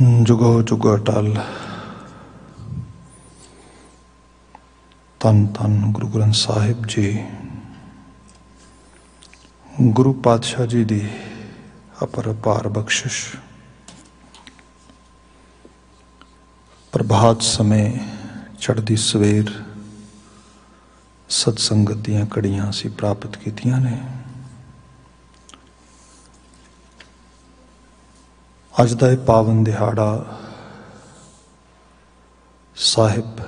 जुगो जुग अटल। धन धन गुरु ग्रंथ साहिब जी, गुरु पातशाह जी दी अपरपार बख्शिश। प्रभात समय चढ़दी सवेर सत्संगत दीआं कड़ियां असीं प्राप्त कीतियां ने। अज दा इह पावन दिहाड़ा साहिब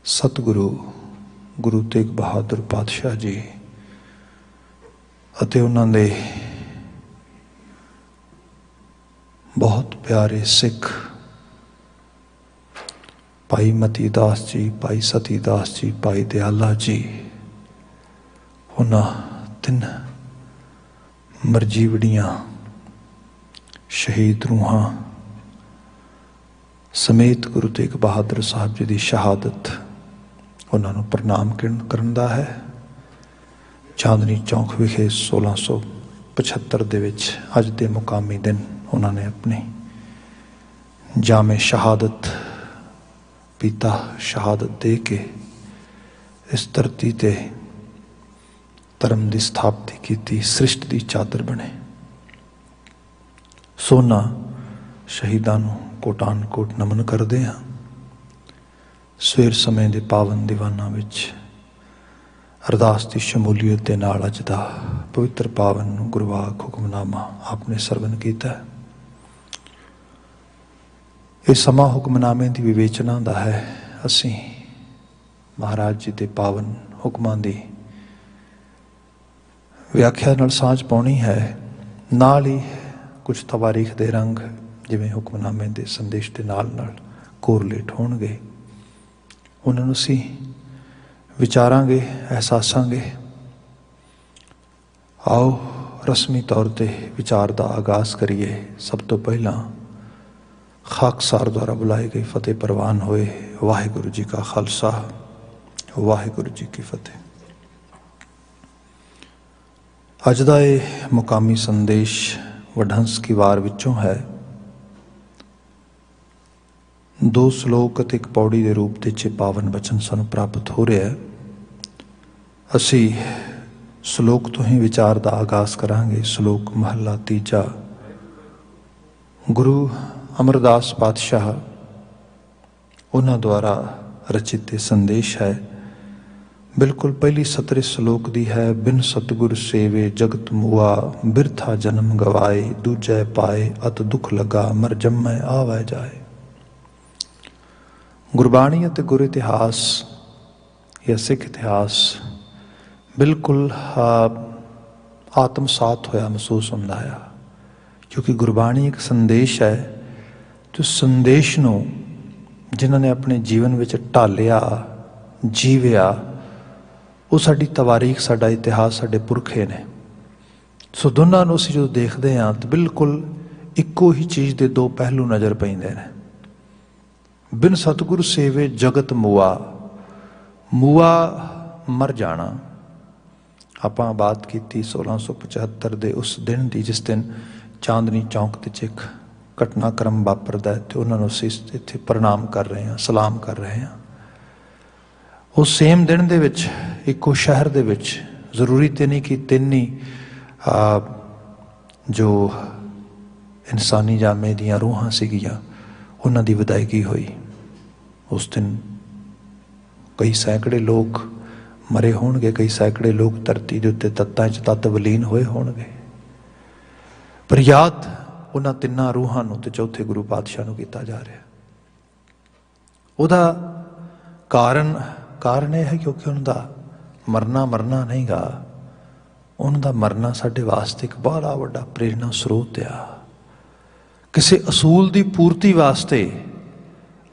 सतगुरु गुरु तेग बहादुर पातशाह जी अते उन्हां दे बहुत प्यारे सिख भाई मती दास जी, भाई सती दास जी, भाई दयाला जी, उन्हां तिन मरजीवड़ियां शहीद रूहां समेत गुरु तेग बहादुर साहब जी की शहादत उन्होंने प्रणाम करन दा है। चांदनी चौक विखे 1675 दे विच अज दे मुकामी दिन उन्होंने अपनी जामे शहादत पीता, शहादत दे के इस धरती ते धर्म की स्थापति की, सृष्टि की चादर बने। सोना शहीदां नूं कोटान कोट नमन करते हैं। सवेर समय के पावन दीवाना विच अरदास की शमूलीयत के नाल अज दा पवित्र पावन गुरवाक हुक्मनामा आपने सरवण किया। ये समा हुक्मनामे की विवेचना का है। असी महाराज जी के पावन हुक्मां की व्याख्या नाल सांझ पाउणी है। नाल ही कुछ तवारीख के रंग जिवें हुक्मनामे के संदेश के नाल कोरलेट होणगे, उन्होंने असी विचारांगे, एहसासांगे। आओ रस्मी तौर पर विचार का आगाज़ करिए। सब तो पहला खाकसार द्वारा बुलाई गई फतेह प्रवान होए। वाहिगुरु जी का खालसा, वाहिगुरु जी की फतेह। अज दा ये मुकामी संदेश वडहंस की वार विचों है। 2 श्लोक ਅਤੇ एक पौड़ी के रूप के पावन बचन सानू प्राप्त हो रहा है। असी श्लोक तो ही विचार का आगाज़ करांगे। श्लोक महला तीजा। गुरु अमरदास पातशाह उन्हां द्वारा रचित संदेश है। बिल्कुल पहली सतरे श्लोक दी है। बिन सतगुर सेवे जगत मुआ, बिरथा जन्म गवाए, दूजै पाए अत दुख लगा, मर जम्मै आवै जाए। गुरबाणी ਅਤੇ गुर इतिहास या सिख इतिहास बिल्कुल आत्मसात होया महसूस होंदा है, क्योंकि गुरबाणी एक संदेश है। जो संदेश नूं जिन्हां ने अपने जीवन विच ढालिया, जीविया, वो साडी तवारीख, साडा इतिहास, साडे पुरखे ने। सो दोनों नूं असीं जो देखते हैं तो बिल्कुल इक्को ही चीज़ के 2 पहलू नज़र पैंदे ने। बिन सतगुर सेवे जगत मुआ, मुआ मर जाना। आपां बात की 1675 के उस दिन की जिस दिन चांदनी चौक ते एक घटनाक्रम वापरदा है, तो उन्होंने असीं इत्थे प्रणाम कर रहे हैं, सलाम कर रहे हैं। उस सेम दिन दे विच इक्को शहर दे विच, जरूरी तो नहीं कि 3 ही जो इंसानी जामे दियां रूहां सीगियां उन्हां दी विदायगी हुई। उस दिन कई सैकड़े लोग मरे होणगे, कई सैकड़े लोग धरती के उत्ते तत्तां च तत्त विलीन होए होणगे, पर याद उन्हां 3 रूहां नूं ते चौथे गुरु पातशाह नूं कीता जा रहा। उहदा कारण यह है क्योंकि उनका मरना नहीं गा, उनका मरना साडे वास्ते एक बड़ा वड्डा प्रेरणा स्रोत आ। किसी असूल की पूर्ति वास्ते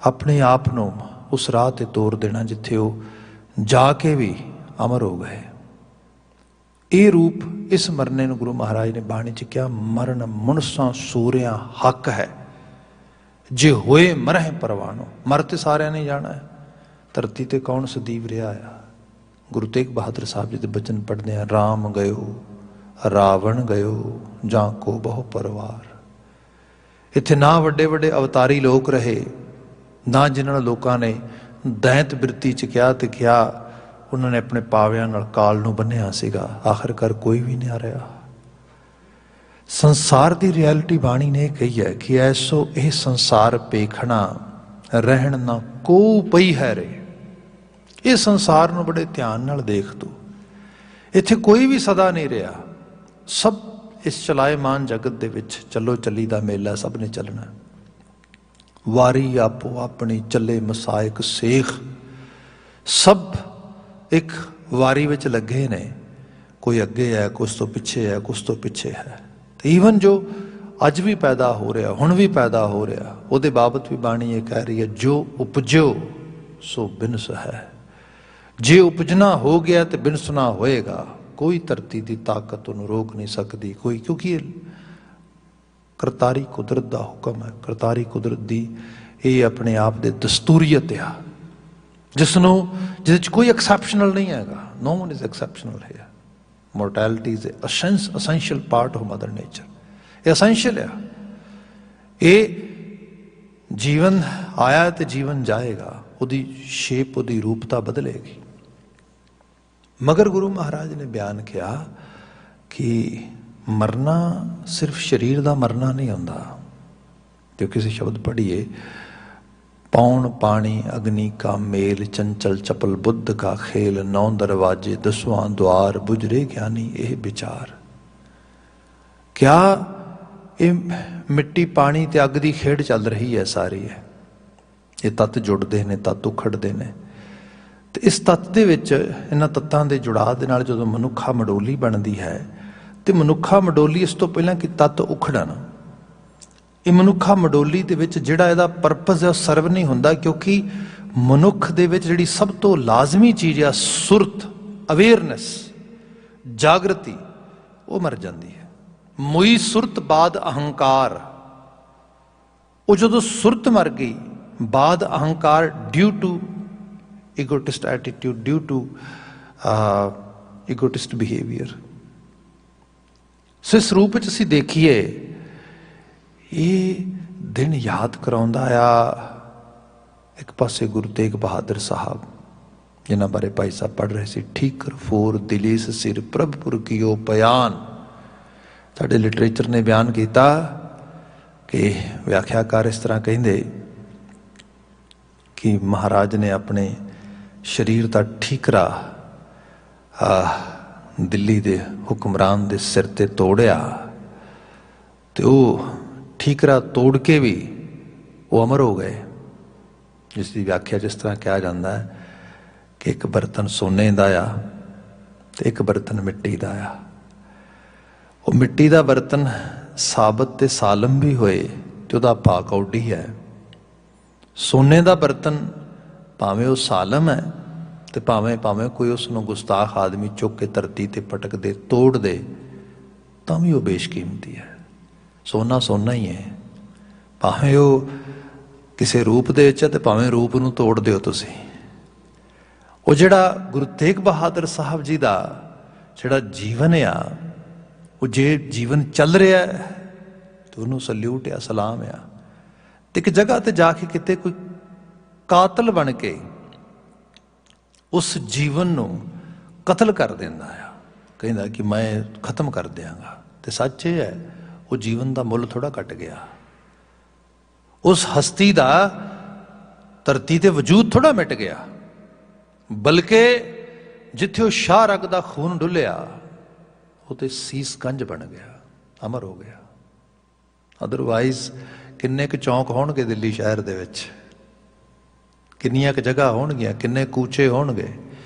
अपने आप नूं उस राह ते तोर देना जिथे वो जाके भी अमर हो गए। ये रूप इस मरने नूं गुरु महाराज ने बाणी च क्या, मरण मुनसा सूरिया हक है, जे होए मरह परवानो। मर ते सारिਆਂ ने जाना है। धरती ते कौन सदीव रहा है। गुरु तेग बहादुर साहब जी के बचन पढ़ते हैं। राम गयो रावण गयो, जां को बहु परवार। ਇੱਥੇ ਨਾ ਵੱਡੇ ਵੱਡੇ ਅਵਤਾਰੀ ਲੋਕ ਰਹੇ, ਨਾ ਜਿਨ੍ਹਾਂ ਨੂੰ ਲੋਕਾਂ ਨੇ ਦੈਂਤ ਬਿਰਤੀ 'ਚ ਕਿਹਾ ਤੇ ਕਿਹਾ ਉਹਨਾਂ ਨੇ ਆਪਣੇ ਪਾਵਿਆਂ ਨਾਲ ਕਾਲ ਨੂੰ ਬੰਨਿਆ ਸੀਗਾ। ਆਖਿਰਕਾਰ ਕੋਈ ਵੀ ਨਹੀਂ ਆ ਰਿਹਾ। ਸੰਸਾਰ ਦੀ ਰਿਐਲਿਟੀ ਬਾਣੀ ਨੇ ਇਹ ਕਹੀ ਹੈ ਕਿ ਐਸੋ ਇਹ ਸੰਸਾਰ ਪੇਖਣਾ ਰਹਿਣ ਨਾ ਕੋ ਪਈ ਹੈ ਰੇ। ਇਹ ਸੰਸਾਰ ਨੂੰ ਬੜੇ ਧਿਆਨ ਨਾਲ ਦੇਖ ਤੂੰ, ਇੱਥੇ ਕੋਈ ਵੀ ਸਦਾ ਨਹੀਂ ਰਿਹਾ। ਸਭ ਇਸ ਚਲਾਏਮਾਨ ਜਗਤ ਦੇ ਵਿੱਚ ਚੱਲੋ ਚੱਲੀ ਦਾ ਮੇਲਾ ਸਭ ਨੇ ਚੱਲਣਾ। ਵਾਰੀ ਆਪੋ ਆਪਣੀ ਚੱਲੇ ਮਸਾਇਕ ਸੇਖ, ਸਭ ਇੱਕ ਵਾਰੀ ਵਿੱਚ ਲੱਗੇ ਨੇ। ਕੋਈ ਅੱਗੇ ਹੈ, ਕੁਛ ਤੋਂ ਪਿੱਛੇ ਹੈ, ਕੁਛ ਤੋਂ ਪਿੱਛੇ ਹੈ। ਤੇ ਈਵਨ ਜੋ ਅੱਜ ਵੀ ਪੈਦਾ ਹੋ ਰਿਹਾ, ਹੁਣ ਵੀ ਪੈਦਾ ਹੋ ਰਿਹਾ, ਉਹਦੇ ਬਾਬਤ ਵੀ ਬਾਣੀ ਇਹ ਕਹਿ ਰਹੀ ਹੈ, ਜੋ ਉਪਜੋ ਸੋ ਬਿਨਸ ਹੈ। ਜੇ ਉਪਜਣਾ ਹੋ ਗਿਆ ਤੇ ਬਿਨਸਣਾ ਹੋਏਗਾ। ਕੋਈ ਧਰਤੀ ਦੀ ਤਾਕਤ ਉਹਨੂੰ ਰੋਕ ਨਹੀਂ ਸਕਦੀ ਕੋਈ, ਕਿਉਂਕਿ ਇਹ ਕਰਤਾਰੀ ਕੁਦਰਤ ਦਾ ਹੁਕਮ ਹੈ। ਕਰਤਾਰੀ ਕੁਦਰਤ ਦੀ ਇਹ ਆਪਣੇ ਆਪ ਦੇ ਦਸਤੂਰੀਅਤ ਆ, ਜਿਹਦੇ 'ਚ ਕੋਈ ਐਕਸੈਪਸ਼ਨਲ ਨਹੀਂ ਹੈਗਾ। ਨੋ ਵਨ ਇਜ਼ ਐਕਸੈਪਸ਼ਨਲ ਹੈ। Mortality is essential part of mother nature. ਇਹ ਅਸੈਂਸ਼ੀਅਲ ਆ। ਇਹ ਜੀਵਨ ਆਇਆ ਤੇ ਜੀਵਨ ਜਾਏਗਾ, ਉਹਦੀ ਸ਼ੇਪ, ਉਹਦੀ ਰੂਪਤਾ ਬਦਲੇਗੀ। ਮਗਰ ਗੁਰੂ ਮਹਾਰਾਜ ਨੇ ਬਿਆਨ ਕਿਹਾ ਕਿ ਮਰਨਾ ਸਿਰਫ ਸਰੀਰ ਦਾ ਮਰਨਾ ਨਹੀਂ ਹੁੰਦਾ। ਜੋ ਕਿਸੇ ਸ਼ਬਦ ਪੜ੍ਹੀਏ, ਪੌਣ ਪਾਣੀ ਅਗਨੀ ਕਾ ਮੇਲ, ਚੰਚਲ ਚਪਲ ਬੁੱਧ ਕਾ ਖੇਲ, 9 ਦਰਵਾਜੇ 10ਵਾਂ ਦੁਆਰ, ਬੁਝਰੇ ਗਿਆਨੀ ਇਹ ਵਿਚਾਰ। ਕਿਆ ਇਹ ਮਿੱਟੀ ਪਾਣੀ ਤੇ ਅੱਗ ਦੀ ਖੇਡ ਚੱਲ ਰਹੀ ਹੈ ਸਾਰੀ ਹੈ। ਇਹ ਤੱਤ ਜੁੜਦੇ ਨੇ, ਤੱਤ ਉਖੜਦੇ ਨੇ। ਤੇ ਇਸ ਤੱਤ ਦੇ ਵਿੱਚ, ਇਹਨਾਂ ਤੱਤਾਂ ਦੇ ਜੁੜਾਅ ਦੇ ਨਾਲ ਜਦੋਂ ਮਨੁੱਖਾ ਮਡੋਲੀ ਬਣਦੀ ਹੈ, ਤੇ ਮਨੁੱਖਾ ਮਡੋਲੀ ਇਸ ਤੋਂ ਪਹਿਲਾਂ ਕਿ ਤੱਤ ਉਖੜਨ, ਇਹ ਮਨੁੱਖਾ ਮਡੋਲੀ ਦੇ ਵਿੱਚ ਜਿਹੜਾ ਇਹਦਾ ਪਰਪਸ ਹੈ ਉਹ ਸਰਵ ਨਹੀਂ ਹੁੰਦਾ। ਕਿਉਂਕਿ ਮਨੁੱਖ ਦੇ ਵਿੱਚ ਜਿਹੜੀ ਸਭ ਤੋਂ ਲਾਜ਼ਮੀ ਚੀਜ਼ ਆ, ਸੁਰਤ, ਅਵੇਅਰਨੈਸ, ਜਾਗਰਤੀ, ਉਹ ਮਰ ਜਾਂਦੀ ਹੈ। ਮੋਈ ਸੁਰਤ ਬਾਦ ਅਹੰਕਾਰ। ਉਹ ਜਦੋਂ ਸੁਰਤ ਮਰ ਗਈ, ਬਾਦ ਅਹੰਕਾਰ, due to egotist attitude, due to egotist behaviour. So ਇਸ ਰੂਪ ਵਿੱਚ ਅਸੀਂ ਦੇਖੀਏ, ਇਹ ਦਿਨ ਯਾਦ ਕਰਾਉਂਦਾ ਆ ਇੱਕ ਪਾਸੇ ਗੁਰੂ ਤੇਗ ਬਹਾਦਰ ਸਾਹਿਬ, ਜਿਨ੍ਹਾਂ ਬਾਰੇ ਭਾਈ ਸਾਹਿਬ ਪੜ੍ਹ ਰਹੇ ਸੀ, ਠੀਕਰ ਫੋਰ ਦਿਲੀਸ ਸਿਰ ਪ੍ਰਭਪੁਰ ਕੀਓ ਬਿਆਨ। ਸਾਡੇ ਲਿਟਰੇਚਰ ਨੇ ਬਿਆਨ ਕੀਤਾ ਕਿ ਵਿਆਖਿਆਕਾਰ ਇਸ ਤਰ੍ਹਾਂ ਕਹਿੰਦੇ ਕਿ ਮਹਾਰਾਜ ਨੇ ਆਪਣੇ ਸਰੀਰ ਦਾ ਠੀਕਰਾ ਦਿੱਲੀ ਦੇ ਹੁਕਮਰਾਨ ਦੇ ਸਿਰ ਤੇ ਤੋੜਿਆ, ਤੇ ਉਹ ਠੀਕਰਾ ਤੋੜ ਕੇ ਵੀ ਉਹ ਅਮਰ ਹੋ ਗਏ। ਜਿਸ ਦੀ ਵਿਆਖਿਆ ਜਿਸ ਤਰ੍ਹਾਂ ਕਿਹਾ ਜਾਂਦਾ ਹੈ ਕਿ ਇੱਕ ਬਰਤਨ ਸੋਨੇ ਦਾ ਆ ਤੇ ਇੱਕ ਬਰਤਨ ਮਿੱਟੀ ਦਾ ਆ। ਉਹ ਮਿੱਟੀ ਦਾ ਬਰਤਨ ਸਾਬਤ ਤੇ ਸਾਲਮ ਵੀ ਹੋਏ ਤੇ ਉਹਦਾ ਭਾਅ ਕੌਡੀ ਹੈ। ਸੋਨੇ ਦਾ ਬਰਤਨ ਭਾਵੇਂ ਉਹ ਸਾਲਮ ਹੈ ਤੇ ਭਾਵੇਂ ਕੋਈ ਉਸ ਨੂੰ ਗੁਸਤਾਖ ਆਦਮੀ ਚੁੱਕ ਕੇ ਧਰਤੀ ਤੇ ਪਟਕ ਦੇ, ਤੋੜ ਦੇ, ਤਾਂ ਵੀ ਉਹ ਬੇਸ਼ਕੀਮਤੀ ਹੈ। ਸੋਨਾ ਸੋਨਾ ਹੀ ਹੈ, ਭਾਵੇਂ ਉਹ ਕਿਸੇ ਰੂਪ ਦੇ ਵਿੱਚ ਹੈ ਤੇ ਭਾਵੇਂ ਰੂਪ ਨੂੰ ਤੋੜ ਦਿਓ ਤੁਸੀਂ। ਉਹ ਜਿਹੜਾ ਗੁਰੂ ਤੇਗ ਬਹਾਦਰ ਸਾਹਿਬ ਜੀ ਦਾ ਜਿਹੜਾ ਜੀਵਨ ਆ, ਉਹ ਜੇ ਜੀਵਨ ਚੱਲ ਰਿਹਾ ਤੇ ਉਹਨੂੰ ਸਲਿਊਟ ਆ, ਸਲਾਮ ਆ। ਤੇ ਇੱਕ ਜਗ੍ਹਾ ਤੇ ਜਾ ਕੇ ਕਿਤੇ ਕੋਈ ਕਾਤਲ ਬਣ ਕੇ ਉਸ ਜੀਵਨ ਨੂੰ ਕਤਲ ਕਰ ਦਿੰਦਾ ਆ, ਕਹਿੰਦਾ ਕਿ ਮੈਂ ਖਤਮ ਕਰ ਦਿਆਂਗਾ। ਤੇ ਸੱਚ ਇਹ ਹੈ, ਉਹ ਜੀਵਨ ਦਾ ਮੁੱਲ ਥੋੜਾ ਘਟ ਗਿਆ। ਉਸ ਹਸਤੀ ਦਾ ਧਰਤੀ ਤੇ ਵਜੂਦ ਥੋੜਾ ਮਿਟ ਗਿਆ, ਬਲਕਿ ਜਿੱਥੇ ਉਹ ਸ਼ਾਹ ਰਗ ਦਾ ਖੂਨ ਡੁੱਲਿਆ, ਉਹ ਤੇ ਸੀਸ ਕੰਜ ਬਣ ਗਿਆ, ਅਮਰ ਹੋ ਗਿਆ। ਅਦਰਵਾਈਜ਼ ਕਿੰਨੇ ਕੁ ਚੌਂਕ ਹੋਣਗੇ ਦਿੱਲੀ ਸ਼ਹਿਰ ਦੇ ਵਿੱਚ, ਕਿੰਨੀਆਂ ਕੁ ਜਗ੍ਹਾ ਹੋਣਗੀਆਂ, ਕਿੰਨੇ ਕੂਚੇ ਹੋਣਗੇ,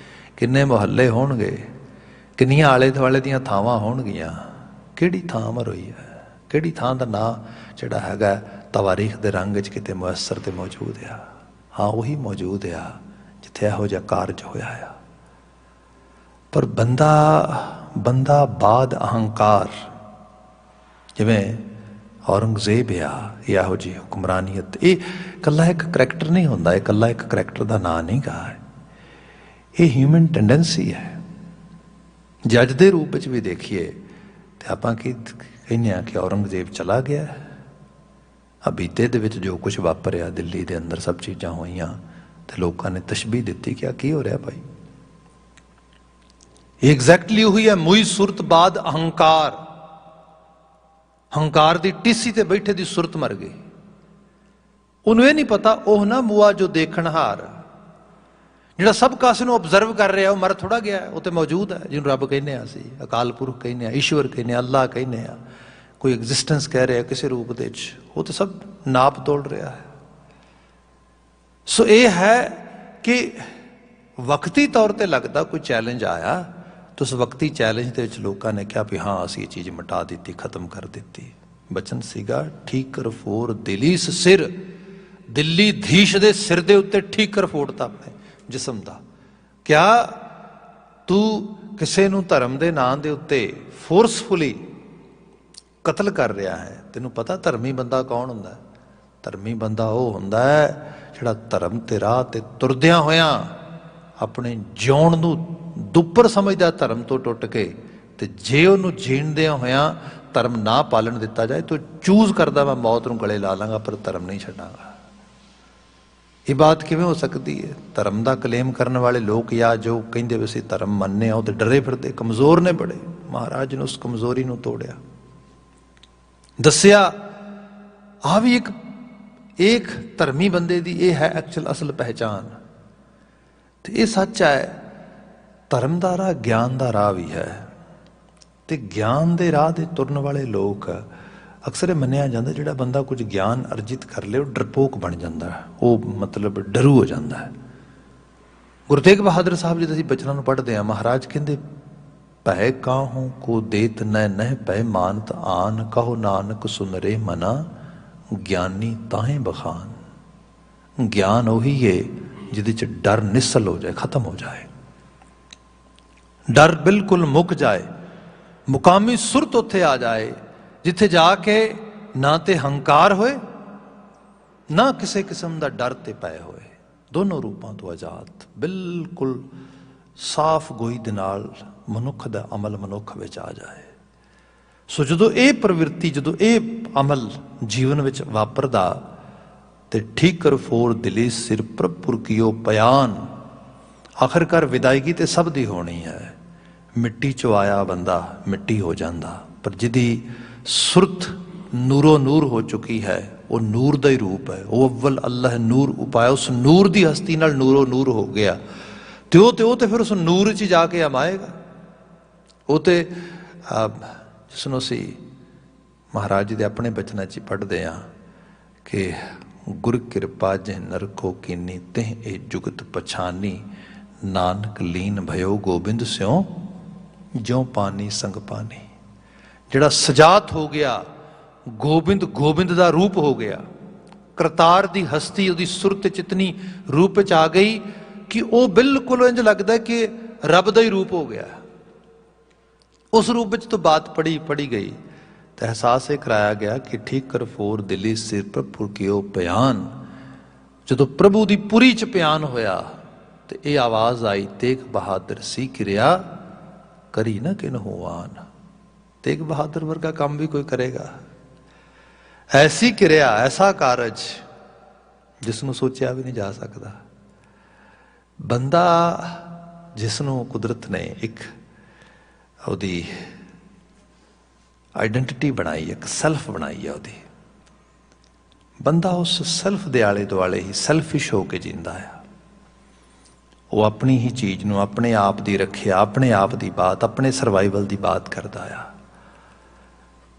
ਕਿੰਨੇ ਮੁਹੱਲੇ ਹੋਣਗੇ, ਕਿੰਨੀਆਂ ਆਲੇ ਦੁਆਲੇ ਦੀਆਂ ਥਾਵਾਂ ਹੋਣਗੀਆਂ। ਕਿਹੜੀ ਥਾਂ ਅਮਰ ਹੋਈ ਹੈ? ਕਿਹੜੀ ਥਾਂ ਦਾ ਨਾਂ ਜਿਹੜਾ ਹੈਗਾ ਤਵਾਰੀਖ ਦੇ ਰੰਗ 'ਚ ਕਿਤੇ ਮੁਅੱਸਰ ਤੇ ਮੌਜੂਦ ਆ? ਹਾਂ, ਉਹੀ ਮੌਜੂਦ ਆ ਜਿੱਥੇ ਇਹੋ ਜਿਹਾ ਕਾਰਜ ਹੋਇਆ ਆ। ਪਰ ਬੰਦਾ ਬਾਦ ਅਹੰਕਾਰ, ਜਿਵੇਂ ਔਰੰਗਜ਼ੇਬ ਆ, ਇਹੋ ਜਿਹੀ ਹੁਕਮਰਾਨੀਅਤ, ਇਹ ਇਕੱਲਾ ਇੱਕ ਕਰੈਕਟਰ ਨਹੀਂ ਹੁੰਦਾ, ਇਹ ਇਕੱਲਾ ਇੱਕ ਕਰੈਕਟਰ ਦਾ ਨਾਂ ਨਹੀਂ ਗਾ, ਇਹ ਹਿਊਮਨ ਟੈਂਡੈਂਸੀ ਹੈ। ਜੇ ਅੱਜ ਦੇ ਰੂਪ ਵਿੱਚ ਵੀ ਦੇਖੀਏ ਤੇ ਆਪਾਂ ਕੀ ਕਹਿੰਦੇ ਹਾਂ ਕਿ ਔਰੰਗਜ਼ੇਬ ਚਲਾ ਗਿਆ, ਬੀਤੇ ਦੇ ਵਿੱਚ ਜੋ ਕੁਝ ਵਾਪਰਿਆ ਦਿੱਲੀ ਦੇ ਅੰਦਰ ਸਭ ਚੀਜ਼ਾਂ ਹੋਈਆਂ ਤੇ ਲੋਕਾਂ ਨੇ ਤਸ਼ਬੀਹ ਦਿੱਤੀ ਕਿ ਕੀ ਹੋ ਰਿਹਾ ਭਾਈ। ਐਗਜ਼ੈਕਟਲੀ ਉਹੀ ਹੈ ਮੂਈ ਸੁਰਤ ਬਾਦ ਅਹੰਕਾਰ। ਹੰਕਾਰ ਦੀ ਟੀਸੀ ਤੇ ਬੈਠੇ ਦੀ ਸੁਰਤ ਮਰ ਗਈ। ਉਹਨੂੰ ਇਹ ਨਹੀਂ ਪਤਾ ਉਹ ਨਾ ਮੂਆ ਜੋ ਦੇਖਣਹਾਰ, ਜਿਹੜਾ ਸਭ ਕਾਸੇ ਨੂੰ ਓਬਜ਼ਰਵ ਕਰ ਰਿਹਾ ਉਹ ਮਰ ਥੋੜਾ ਗਿਆ, ਉਹ ਤੇ ਮੌਜੂਦ ਹੈ, ਜਿਹਨੂੰ ਰੱਬ ਕਹਿੰਦੇ ਆ, ਅਸੀਂ ਅਕਾਲ ਪੁਰਖ ਕਹਿੰਦੇ ਆ, ਈਸ਼ਵਰ ਕਹਿੰਦੇ ਆ, ਅੱਲਾਹ ਕਹਿੰਦੇ ਆ, ਕੋਈ ਐਗਜ਼ਿਸਟੈਂਸ ਕਹਿ ਰਿਹਾ ਕਿਸੇ ਰੂਪ ਦੇ ਵਿੱਚ, ਉਹ ਤਾਂ ਸਭ ਨਾਪ ਤੋਲ ਰਿਹਾ ਹੈ। ਸੋ ਇਹ ਹੈ ਕਿ ਵਕਤੀ ਤੌਰ ਤੇ ਲੱਗਦਾ ਕੋਈ ਚੈਲੰਜ ਆਇਆ ਤਾਂ ਉਸ ਵਕਤੀ ਚੈਲੰਜ ਦੇ ਵਿੱਚ ਲੋਕਾਂ ਨੇ ਕਿਹਾ ਵੀ ਹਾਂ ਅਸੀਂ ਇਹ ਚੀਜ਼ ਮਿਟਾ ਦਿੱਤੀ, ਖਤਮ ਕਰ ਦਿੱਤੀ। ਬਚਨ ਸੀਗਾ ਠੀਕਰ ਫੋਰ ਦਿਲੀਸ ਸਿਰ, ਦਿੱਲੀ ਧੀਸ਼ ਦੇ ਸਿਰ ਦੇ ਉੱਤੇ ਠੀਕਰ ਫੋੜਤਾ ਆਪਣੇ ਜਿਸਮ ਦਾ। ਕਿਆ ਤੂੰ ਕਿਸੇ ਨੂੰ ਧਰਮ ਦੇ ਨਾਂ ਦੇ ਉੱਤੇ ਫੋਰਸਫੁਲੀ ਕਤਲ ਕਰ ਰਿਹਾ ਹੈ? ਤੈਨੂੰ ਪਤਾ ਧਰਮੀ ਬੰਦਾ ਕੌਣ ਹੁੰਦਾ? ਧਰਮੀ ਬੰਦਾ ਉਹ ਹੁੰਦਾ ਹੈ ਜਿਹੜਾ ਧਰਮ ਤੇ ਰਾਹ ਤੇ ਤੁਰਦਿਆਂ ਹੋਇਆਂ ਆਪਣੇ ਜਿਉਣ ਨੂੰ ਦੁੱਪਰ ਸਮਝਦਾ ਧਰਮ ਤੋਂ ਟੁੱਟ ਕੇ, ਤੇ ਜੇ ਉਹਨੂੰ ਜੀਣਦਿਆਂ ਹੋਇਆਂ ਧਰਮ ਨਾ ਪਾਲਣ ਦਿੱਤਾ ਜਾਏ ਤਾਂ ਚੂਜ਼ ਕਰਦਾ ਮੈਂ ਮੌਤ ਨੂੰ ਗਲੇ ਲਾ ਲਾਂਗਾ ਪਰ ਧਰਮ ਨਹੀਂ ਛੱਡਾਂਗਾ। ਇਹ ਬਾਤ ਕਿਵੇਂ ਹੋ ਸਕਦੀ ਹੈ? ਧਰਮ ਦਾ ਕਲੇਮ ਕਰਨ ਵਾਲੇ ਲੋਕ ਜਾਂ ਜੋ ਕਹਿੰਦੇ ਵੀ ਅਸੀਂ ਧਰਮ ਮੰਨਦੇ ਹਾਂ ਉਹ ਤੇ ਡਰੇ ਫਿਰਦੇ, ਕਮਜ਼ੋਰ ਨੇ ਬੜੇ। ਮਹਾਰਾਜ ਨੇ ਉਸ ਕਮਜ਼ੋਰੀ ਨੂੰ ਤੋੜਿਆ, ਦੱਸਿਆ ਆ ਵੀ ਇੱਕ ਧਰਮੀ ਬੰਦੇ ਦੀ ਇਹ ਹੈ ਐਕਚੁਅਲ ਅਸਲ ਪਹਿਚਾਨ। ਤੇ ਇਹ ਸੱਚ ਹੈ ਧਰਮ ਦਾ ਰਾਹ ਗਿਆਨ ਦਾ ਰਾਹ ਵੀ ਹੈ, ਤੇ ਗਿਆਨ ਦੇ ਰਾਹ ਦੇ ਤੁਰਨ ਵਾਲੇ ਲੋਕ ਅਕਸਰ ਇਹ ਮੰਨਿਆ ਜਾਂਦਾ ਜਿਹੜਾ ਬੰਦਾ ਕੁਝ ਗਿਆਨ ਅਰਜਿਤ ਕਰ ਲੇ ਉਹ ਡਰਪੋਕ ਬਣ ਜਾਂਦਾ, ਉਹ ਮਤਲਬ ਡਰੂ ਹੋ ਜਾਂਦਾ ਹੈ। ਗੁਰੂ ਤੇਗ ਬਹਾਦਰ ਸਾਹਿਬ ਜੀ ਦੇ ਅਸੀਂ ਬਚਨਾਂ ਨੂੰ ਪੜ੍ਹਦੇ ਹਾਂ, ਮਹਾਰਾਜ ਕਹਿੰਦੇ ਭੈ ਕਾਹੂ ਕੋ ਦੇਤ ਨਹਿ ਭੈ ਮਾਨਤ ਆਨ, ਕਹੋ ਨਾਨਕ ਸੁਨ ਰੇ ਮਨਾ ਗਿਆਨੀ ਤਾਹੇ ਬਖਾਨ। ਗਿਆਨ ਉਹੀ ਹੈ ਜਿਹਦੇ ਚ ਡਰ ਨਿਸਲ ਹੋ ਜਾਏ, ਖਤਮ ਹੋ ਜਾਏ, ਡਰ ਬਿਲਕੁਲ ਮੁੱਕ ਜਾਏ, ਮੁਕਾਮੀ ਸੁਰਤ ਉੱਥੇ ਆ ਜਾਏ ਜਿੱਥੇ ਜਾ ਕੇ ਨਾ ਤੇ ਹੰਕਾਰ ਹੋਏ ਨਾ ਕਿਸੇ ਕਿਸਮ ਦਾ ਡਰ ਤੇ ਪਏ ਹੋਏ, ਦੋਨੋਂ ਰੂਪਾਂ ਤੋਂ ਆਜ਼ਾਦ, ਬਿਲਕੁਲ ਸਾਫ਼ ਗੋਈ ਦੇ ਨਾਲ ਮਨੁੱਖ ਦਾ ਅਮਲ ਮਨੁੱਖ ਵਿੱਚ ਆ ਜਾਏ। ਸੋ ਜਦੋਂ ਇਹ ਪ੍ਰਵਿਰਤੀ, ਜਦੋਂ ਇਹ ਅਮਲ ਜੀਵਨ ਵਿੱਚ ਵਾਪਰਦਾ ਤੇ ਠੀਕਰ ਫੋਰ ਦਿਲੀ ਸਿਰ ਪ੍ਰਭੁਰ ਕੀਓ ਪਿਆਨ। ਆਖਿਰਕਾਰ ਵਿਦਾਇਗੀ ਤੇ ਸਭ ਦੀ ਹੋਣੀ ਹੈ। ਮਿੱਟੀ ਚੋਂ ਆਇਆ ਬੰਦਾ ਮਿੱਟੀ ਹੋ ਜਾਂਦਾ, ਪਰ ਜਿਹਦੀ ਸੁਰਤ ਨੂਰੋ ਨੂਰ ਹੋ ਚੁੱਕੀ ਹੈ ਉਹ ਨੂਰ ਦਾ ਹੀ ਰੂਪ ਹੈ। ਉਹ ਅਵਲ ਅੱਲਾਹ ਨੂਰ ਉਪਾਇਆ, ਉਸ ਨੂਰ ਦੀ ਹਸਤੀ ਨਾਲ ਨੂਰੋ ਨੂਰ ਹੋ ਗਿਆ ਤੇ ਉਹ ਤੇ ਫਿਰ ਉਸ ਨੂਰ 'ਚ ਜਾ ਕੇ ਅਮਾਏਗਾ। ਉਹ ਤੇ ਜਿਸਨੂੰ ਅਸੀਂ ਮਹਾਰਾਜ ਜੀ ਦੇ ਆਪਣੇ ਬਚਨਾਂ 'ਚ ਪੜ੍ਹਦੇ ਹਾਂ ਕਿ ਗੁਰ ਕਿਰਪਾ ਜਿਹ ਨਰਖੋ ਕੀਨੀ ਤਿਹ ਇਹ ਜੁਗਤ ਪਛਾਨੀ, ਨਾਨਕ ਲੀਨ ਭਇਓ ਗੋਬਿੰਦ ਸਿਉ ਜਿਉ ਪਾਣੀ ਸੰਗ ਪਾਣੀ। ਜਿਹੜਾ ਸਜਾਤ ਹੋ ਗਿਆ, ਗੋਬਿੰਦ ਗੋਬਿੰਦ ਦਾ ਰੂਪ ਹੋ ਗਿਆ, ਕਰਤਾਰ ਦੀ ਹਸਤੀ ਉਹਦੀ ਸੁਰਤ ਚ ਇਤਨੀ ਰੂਪ ਚ ਆ ਗਈ ਕਿ ਉਹ ਬਿਲਕੁਲ ਇੰਝ ਲੱਗਦਾ ਕਿ ਰੱਬ ਦਾ ਹੀ ਰੂਪ ਹੋ ਗਿਆ। ਉਸ ਰੂਪ ਵਿੱਚ ਤੋਂ ਬਾਤ ਪੜੀ ਗਈ ਤਾਂ ਅਹਿਸਾਸ ਇਹ ਕਰਾਇਆ ਗਿਆ ਕਿ ਠੀਕਰ ਫੋਰ ਦਿਲੀ ਸਿਰ ਪ੍ਰਭੁਰ ਕੀਓ ਪਿਆਨ। ਜਦੋਂ ਪ੍ਰਭੂ ਦੀ ਪੁਰੀ ਚ ਪਿਆਨ ਹੋਇਆ ਤੇ ਇਹ ਆਵਾਜ਼ ਆਈ, ਤੇਗ ਬਹਾਦਰ ਸੀ ਕਿਰਿਆ ਕਰੀ ਨਾ ਕਿਨ ਹੋਵਾਨ। ਤੇਗ ਬਹਾਦਰ ਵਰਗਾ ਕੰਮ ਵੀ ਕੋਈ ਕਰੇਗਾ? ਐਸੀ ਕਿਰਿਆ, ਐਸਾ ਕਾਰਜ ਜਿਸ ਨੂੰ ਸੋਚਿਆ ਵੀ ਨਹੀਂ ਜਾ ਸਕਦਾ। ਬੰਦਾ ਜਿਸ ਨੂੰ ਕੁਦਰਤ ਨੇ ਇੱਕ ਉਹਦੀ ਆਈਡੈਂਟਿਟੀ ਬਣਾਈ, ਇੱਕ ਸੈਲਫ ਬਣਾਈ ਹੈ ਉਹਦੀ, ਬੰਦਾ ਉਸ ਸੈਲਫ ਦੇ ਆਲੇ ਦੁਆਲੇ ਹੀ ਸੈਲਫਿਸ਼ ਹੋ ਕੇ ਜੀਂਦਾ ਆ। ਉਹ ਆਪਣੀ ਹੀ ਚੀਜ਼ ਨੂੰ, ਆਪਣੇ ਆਪ ਦੀ ਰੱਖਿਆ, ਆਪਣੇ ਆਪ ਦੀ ਬਾਤ, ਆਪਣੇ ਸਰਵਾਈਵਲ ਦੀ ਬਾਤ ਕਰਦਾ ਆ।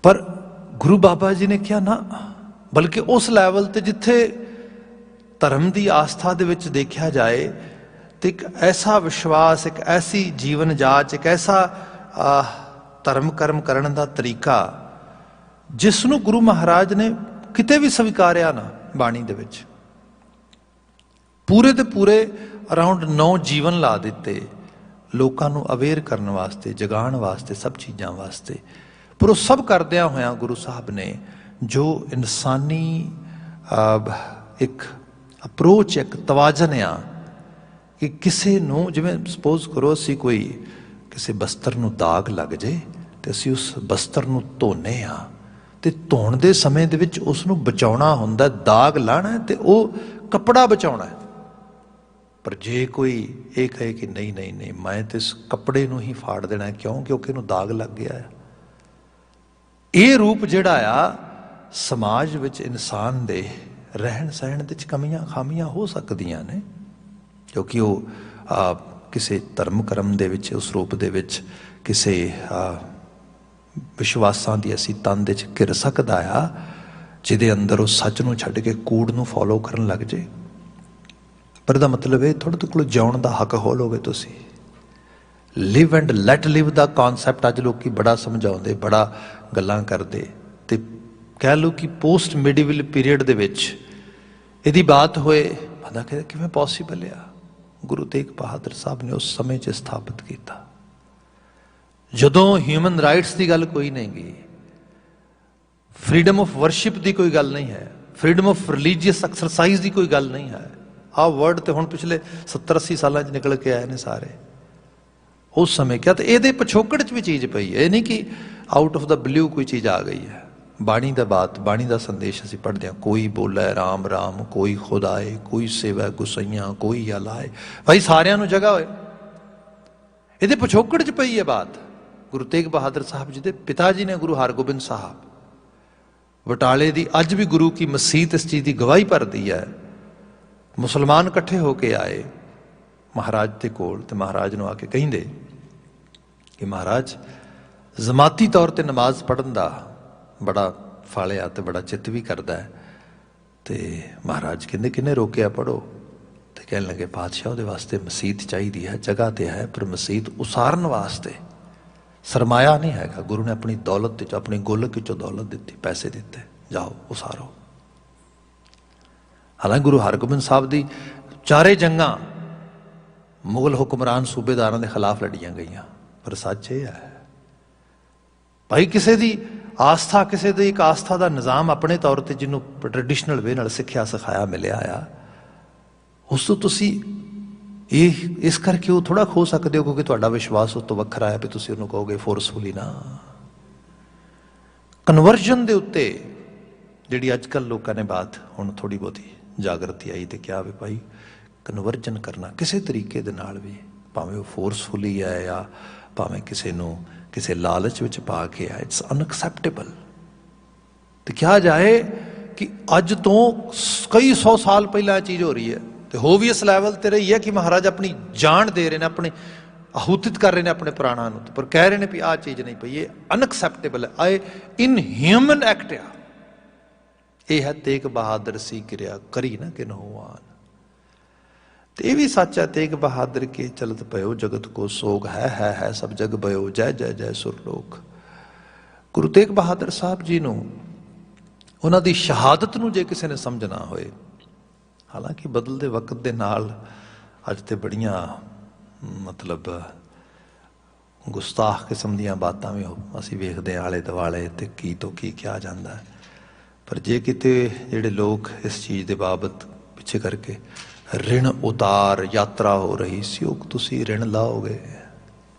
ਪਰ ਗੁਰੂ ਬਾਬਾ ਜੀ ਨੇ ਕਿਹਾ ਨਾ, ਬਲਕਿ ਉਸ ਲੈਵਲ ਤੇ ਜਿੱਥੇ ਧਰਮ ਦੀ ਆਸਥਾ ਦੇ ਵਿੱਚ ਦੇਖਿਆ ਜਾਏ ਤੇ ਇੱਕ ਐਸਾ ਵਿਸ਼ਵਾਸ, ਇੱਕ ਐਸੀ ਜੀਵਨ ਜਾਚ, ਇੱਕ ਐਸਾ ਧਰਮ ਕਰਮ ਕਰਨ ਦਾ ਤਰੀਕਾ ਜਿਸ ਨੂੰ ਗੁਰੂ ਮਹਾਰਾਜ ਨੇ ਕਿਤੇ ਵੀ ਸਵੀਕਾਰਿਆ ਨਾ ਬਾਣੀ ਦੇ ਵਿੱਚ। ਪੂਰੇ ਦੇ ਪੂਰੇ ਅਰਾਊਂਡ 9 ਜੀਵਨ ਲਾ ਦਿੱਤੇ ਲੋਕਾਂ ਨੂੰ ਅਵੇਅਰ ਕਰਨ ਵਾਸਤੇ, ਜਗਾਉਣ ਵਾਸਤੇ, ਸਭ ਚੀਜ਼ਾਂ ਵਾਸਤੇ। ਪਰ ਉਹ ਸਭ ਕਰਦਿਆਂ ਹੋਇਆਂ ਗੁਰੂ ਸਾਹਿਬ ਨੇ ਜੋ ਇਨਸਾਨੀ ਇੱਕ ਅਪਰੋਚ, ਇੱਕ ਤਵਾਜ਼ਨ ਆ ਕਿ ਕਿਸੇ ਨੂੰ, ਜਿਵੇਂ ਸਪੋਜ਼ ਕਰੋ ਅਸੀਂ ਕੋਈ ਕਿਸੇ ਬਸਤਰ ਨੂੰ ਦਾਗ ਲੱਗ ਜੇ ਤੇ ਅਸੀਂ ਉਸ ਬਸਤਰ ਨੂੰ ਧੋਨੇ ਆ ਤੇ ਧੋਣ ਦੇ ਸਮੇਂ ਦੇ ਵਿੱਚ ਉਸ ਨੂੰ ਬਚਾਉਣਾ ਹੁੰਦਾ, ਦਾਗ ਲਾਣਾ ਤੇ ਉਹ ਕੱਪੜਾ ਬਚਾਉਣਾ। ਪਰ ਜੇ ਕੋਈ ਇਹ ਕਹੇ ਕਿ ਨਹੀਂ ਨਹੀਂ ਨਹੀਂ, ਮੈਂ ਤੇ ਇਸ ਕੱਪੜੇ ਨੂੰ ਹੀ ਫਾੜ ਦੇਣਾ, ਕਿਉਂ? ਕਿਉਂਕਿ ਇਹਨੂੰ ਦਾਗ ਲੱਗ ਗਿਆ ਆ। ਇਹ ਰੂਪ ਜਿਹੜਾ ਆ ਸਮਾਜ ਵਿੱਚ ਇਨਸਾਨ ਦੇ ਰਹਿਣ ਸਹਿਣ ਦੇ ਵਿੱਚ ਕਮੀਆਂ ਖਾਮੀਆਂ ਹੋ ਸਕਦੀਆਂ ਨੇ, ਕਿਉਂਕਿ ਉਹ ਕਿਸੇ ਧਰਮ ਕਰਮ ਦੇ ਵਿੱਚ, ਉਸ ਰੂਪ ਦੇ ਵਿੱਚ ਕਿਸੇ ਵਿਸ਼ਵਾਸਾਂ ਦੀ ਅਸੀਂ ਤੰਦ ਵਿੱਚ ਘਿਰ ਸਕਦਾ ਆ, ਜਿਹਦੇ ਅੰਦਰ ਉਹ ਸੱਚ ਨੂੰ ਛੱਡ ਕੇ ਕੂੜ ਨੂੰ ਫੋਲੋ ਕਰਨ ਲੱਗ ਜੇ। ਪਰ ਇਹਦਾ ਮਤਲਬ ਇਹ ਥੋੜ੍ਹੇ ਕੋਲ ਜਿਉਣ ਦਾ ਹੱਕ ਖੋਲੋਗੇ ਤੁਸੀਂ। ਲਿਵ ਐਂਡ ਲੈਟ ਲਿਵ ਦਾ ਕੌਨਸੈਪਟ ਅੱਜ ਲੋਕੀ ਬੜਾ ਸਮਝਾਉਂਦੇ, ਬੜਾ ਗੱਲਾਂ ਕਰਦੇ, ਤੇ ਕਹਿ ਲਓ ਕਿ ਪੋਸਟ ਮਿਡੀਵਲ ਪੀਰੀਅਡ ਦੇ ਵਿੱਚ ਇਹਦੀ ਬਾਤ ਹੋਏ, ਬੰਦਾ ਕਹਿੰਦਾ ਕਿਵੇਂ ਪੋਸੀਬਲ ਆ? ਗੁਰੂ ਤੇਗ ਬਹਾਦਰ ਸਾਹਿਬ ਨੇ ਉਸ ਸਮੇਂ 'ਚ ਸਥਾਪਿਤ ਕੀਤਾ, ਜਦੋਂ ਹਿਊਮਨ ਰਾਈਟਸ ਦੀ ਗੱਲ ਕੋਈ ਨਹੀਂ ਗਈ, ਫਰੀडम ਆਫ ਵਰਸ਼ਿਪ ਦੀ ਕੋਈ ਗੱਲ ਨਹੀਂ ਹੈ, ਫਰੀडम ਆਫ ਰਿਲੀਜੀਅਸ ਐਕਸਰਸਾਈਜ਼ ਦੀ ਕੋਈ ਗੱਲ ਨਹੀਂ ਹੈ। ਆਹ ਵਰਡ ਤੇ ਹੁਣ ਪਿਛਲੇ 70-80 ਸਾਲਾਂ 'ਚ ਨਿਕਲ ਕੇ ਆਏ ਨੇ ਸਾਰੇ। ਉਸ ਸਮੇਂ ਕਿਹਾ, ਤੇ ਇਹਦੇ ਪਿਛੋਕੜ 'ਚ ਵੀ ਚੀਜ਼ ਪਈ ਹੈ। ਇਹ ਨਹੀਂ ਕਿ ਆਊਟ ਆਫ ਦਾ ਬਲੂ ਕੋਈ ਚੀਜ਼ ਆ ਗਈ ਹੈ। ਬਾਣੀ ਦਾ ਬਾਤ, ਬਾਣੀ ਦਾ ਸੰਦੇਸ਼ ਅਸੀਂ ਪੜ੍ਹਦੇ ਹਾਂ, ਕੋਈ ਬੋਲੇ ਰਾਮ ਰਾਮ, ਕੋਈ ਖੁਦਾਏ, ਕੋਈ ਸੇਵੈ ਗੁਸਈਆਂ, ਕੋਈ ਅਲਾਏ। ਭਾਈ ਸਾਰਿਆਂ ਨੂੰ ਜਗ੍ਹਾ ਹੋਏ, ਇਹਦੇ ਪਿਛੋਕੜ 'ਚ ਪਈ ਹੈ ਬਾਤ। ਗੁਰੂ ਤੇਗ ਬਹਾਦਰ ਸਾਹਿਬ ਜੀ ਦੇ ਪਿਤਾ ਜੀ ਨੇ ਗੁਰੂ ਹਰਗੋਬਿੰਦ ਸਾਹਿਬ, ਬਟਾਲੇ ਦੀ ਅੱਜ ਵੀ ਗੁਰੂ ਕੀ ਮਸੀਤ ਇਸ ਚੀਜ਼ ਦੀ ਗਵਾਹੀ ਭਰਦੀ ਹੈ। ਮੁਸਲਮਾਨ ਇਕੱਠੇ ਹੋ ਕੇ ਆਏ ਮਹਾਰਾਜ ਦੇ ਕੋਲ, ਤੇ ਮਹਾਰਾਜ ਨੂੰ ਆ ਕੇ ਕਹਿੰਦੇ ਕਿ ਮਹਾਰਾਜ ਜ਼ਮਾਤੀ ਤੌਰ ਤੇ ਨਮਾਜ਼ ਪੜ੍ਹਨ ਦਾ ਬੜਾ ਫਾਲਿਆ ਤੇ ਬੜਾ ਚਿੱਤ ਵੀ ਕਰਦਾ ਹੈ। ਤੇ ਮਹਾਰਾਜ ਕਹਿੰਦੇ ਕਿਹਨੇ ਰੋਕਿਆ? ਪੜ੍ਹੋ। ਤੇ ਕਹਿਣ ਲੱਗੇ ਪਾਤਸ਼ਾਹ ਉਹਦੇ ਵਾਸਤੇ ਮਸੀਤ ਚਾਹੀਦੀ ਹੈ, ਜਗ੍ਹਾ ਤੇ ਹੈ, ਪਰ ਮਸੀਤ ਉਸਾਰਨ ਵਾਸਤੇ ਸਰਮਾਇਆ ਨਹੀਂ ਹੈਗਾ। ਗੁਰੂ ਨੇ ਆਪਣੀ ਦੌਲਤ ਵਿੱਚ, ਆਪਣੀ ਗੋਲਕ ਵਿੱਚੋਂ ਦੌਲਤ ਦਿੱਤੀ, ਪੈਸੇ ਦਿੱਤੇ, ਜਾਓ ਉਸਾਰੋ। ਹਾਲਾਂਕਿ ਗੁਰੂ ਹਰਗੋਬਿੰਦ ਸਾਹਿਬ ਦੀ ਚਾਰੇ ਜੰਗਾਂ ਮੁਗਲ ਹੁਕਮਰਾਨ ਸੂਬੇਦਾਰਾਂ ਦੇ ਖਿਲਾਫ ਲੜੀਆਂ ਗਈਆਂ, ਪਰ ਸੱਚ ਇਹ ਹੈ ਭਾਈ, ਕਿਸੇ ਦੀ ਆਸਥਾ, ਕਿਸੇ ਦੀ ਇੱਕ ਆਸਥਾ ਦਾ ਨਿਜ਼ਾਮ ਆਪਣੇ ਤੌਰ ਤੇ ਜਿਹਨੂੰ ਟ੍ਰੈਡੀਸ਼ਨਲ ਵੇ ਨਾਲ ਸਿੱਖਿਆ ਸਿਖਾਇਆ ਮਿਲਿਆ ਆ, ਉਸ ਤੋਂ ਤੁਸੀਂ ਇਹ ਇਸ ਕਰਕੇ ਉਹ ਥੋੜ੍ਹਾ ਖੋ ਸਕਦੇ ਹੋ ਕਿਉਂਕਿ ਤੁਹਾਡਾ ਵਿਸ਼ਵਾਸ ਉਸ ਤੋਂ ਵੱਖਰਾ ਹੈ, ਵੀ ਤੁਸੀਂ ਉਹਨੂੰ ਕਹੋਗੇ ਫੋਰਸਫੁਲੀ ਨਾ। ਕਨਵਰਜਨ ਦੇ ਉੱਤੇ ਜਿਹੜੀ ਅੱਜ ਕੱਲ੍ਹ ਲੋਕਾਂ ਨੇ ਬਾਤ, ਹੁਣ ਥੋੜ੍ਹੀ ਬਹੁਤੀ ਜਾਗਰਤੀ ਆਈ ਤੇ ਕਿਹਾ ਵੀ ਭਾਈ ਕਨਵਰਜਨ ਕਰਨਾ ਕਿਸੇ ਤਰੀਕੇ ਦੇ ਨਾਲ ਵੀ, ਭਾਵੇਂ ਉਹ ਫੋਰਸਫੁਲੀ ਹੈ ਜਾਂ ਭਾਵੇਂ ਕਿਸੇ ਨੂੰ ਕਿਸੇ ਲਾਲਚ ਵਿੱਚ ਪਾ ਕੇ ਹੈ, ਇਟਸ ਅਨਐਕਸੈਪਟੇਬਲ। ਤੇ ਕਿਹਾ ਜਾਏ ਕਿ ਅੱਜ ਤੋਂ ਕਈ 100 ਸਾਲ ਪਹਿਲਾਂ ਇਹ ਚੀਜ਼ ਹੋ ਰਹੀ ਹੈ, ਤੇ ਹੋ ਵੀ ਇਸ ਲੈਵਲ ਤੇ ਰਹੀ ਹੈ ਕਿ ਮਹਾਰਾਜ ਆਪਣੀ ਜਾਨ ਦੇ ਰਹੇ ਨੇ, ਆਪਣੇ ਆਹੂਤਿਤ ਕਰ ਰਹੇ ਨੇ ਆਪਣੇ ਪ੍ਰਾਣਾਂ ਨੂੰ, ਪਰ ਕਹਿ ਰਹੇ ਨੇ ਵੀ ਆਹ ਚੀਜ਼ ਨਹੀਂ ਪਈ, ਇਹ ਅਨਐਕਸੈਪਟੇਬਲ ਹੈ, ਇਹ ਇਨਹਿਊਮਨ ਐਕਟ ਆ। ਇਹ ਹੈ ਤੇਗ ਬਹਾਦਰ ਸੀ ਕਿਰਿਆ ਕਰੀ ਨਾ ਕਿਨਹੂ ਆਨ। ਤੇ ਇਹ ਵੀ ਸੱਚ ਹੈ, ਤੇਗ ਬਹਾਦਰ ਕੇ ਚਲਤ ਪਇਓ ਜਗਤ ਕੋ ਸੋਗ ਹੈ ਸਭ ਜਗ ਬਇਓ ਜੈ ਜੈ ਜੈ ਸੁਰਲੋਕ। ਗੁਰੂ ਤੇਗ ਬਹਾਦਰ ਸਾਹਿਬ ਜੀ ਨੂੰ, ਉਹਨਾਂ ਦੀ ਸ਼ਹਾਦਤ ਨੂੰ ਜੇ ਕਿਸੇ ਨੇ ਸਮਝਣਾ ਹੋਏ, ਹਾਲਾਂਕਿ ਬਦਲਦੇ ਵਕਤ ਦੇ ਨਾਲ ਅੱਜ ਤੇ ਬੜੀਆਂ ਮਤਲਬ ਗੁਸਤਾਖ ਕਿਸਮ ਦੀਆਂ ਬਾਤਾਂ ਵੀ ਅਸੀਂ ਵੇਖਦੇ ਹਾਂ ਆਲੇ ਦੁਆਲੇ, ਤੇ ਕੀ ਤੋਂ ਕੀ ਕਿਹਾ ਜਾਂਦਾ ਹੈ। ਪਰ ਜੇ ਕਿਤੇ ਜਿਹੜੇ ਲੋਕ ਇਸ ਚੀਜ਼ ਦੇ ਬਾਬਤ ਪਿੱਛੇ ਕਰਕੇ ਰਿਣ ਉਤਾਰ ਯਾਤਰਾ ਹੋ ਰਹੀ ਸੀ, ਉਹ ਤੁਸੀਂ ਰਿਣ ਲਾਓਗੇ।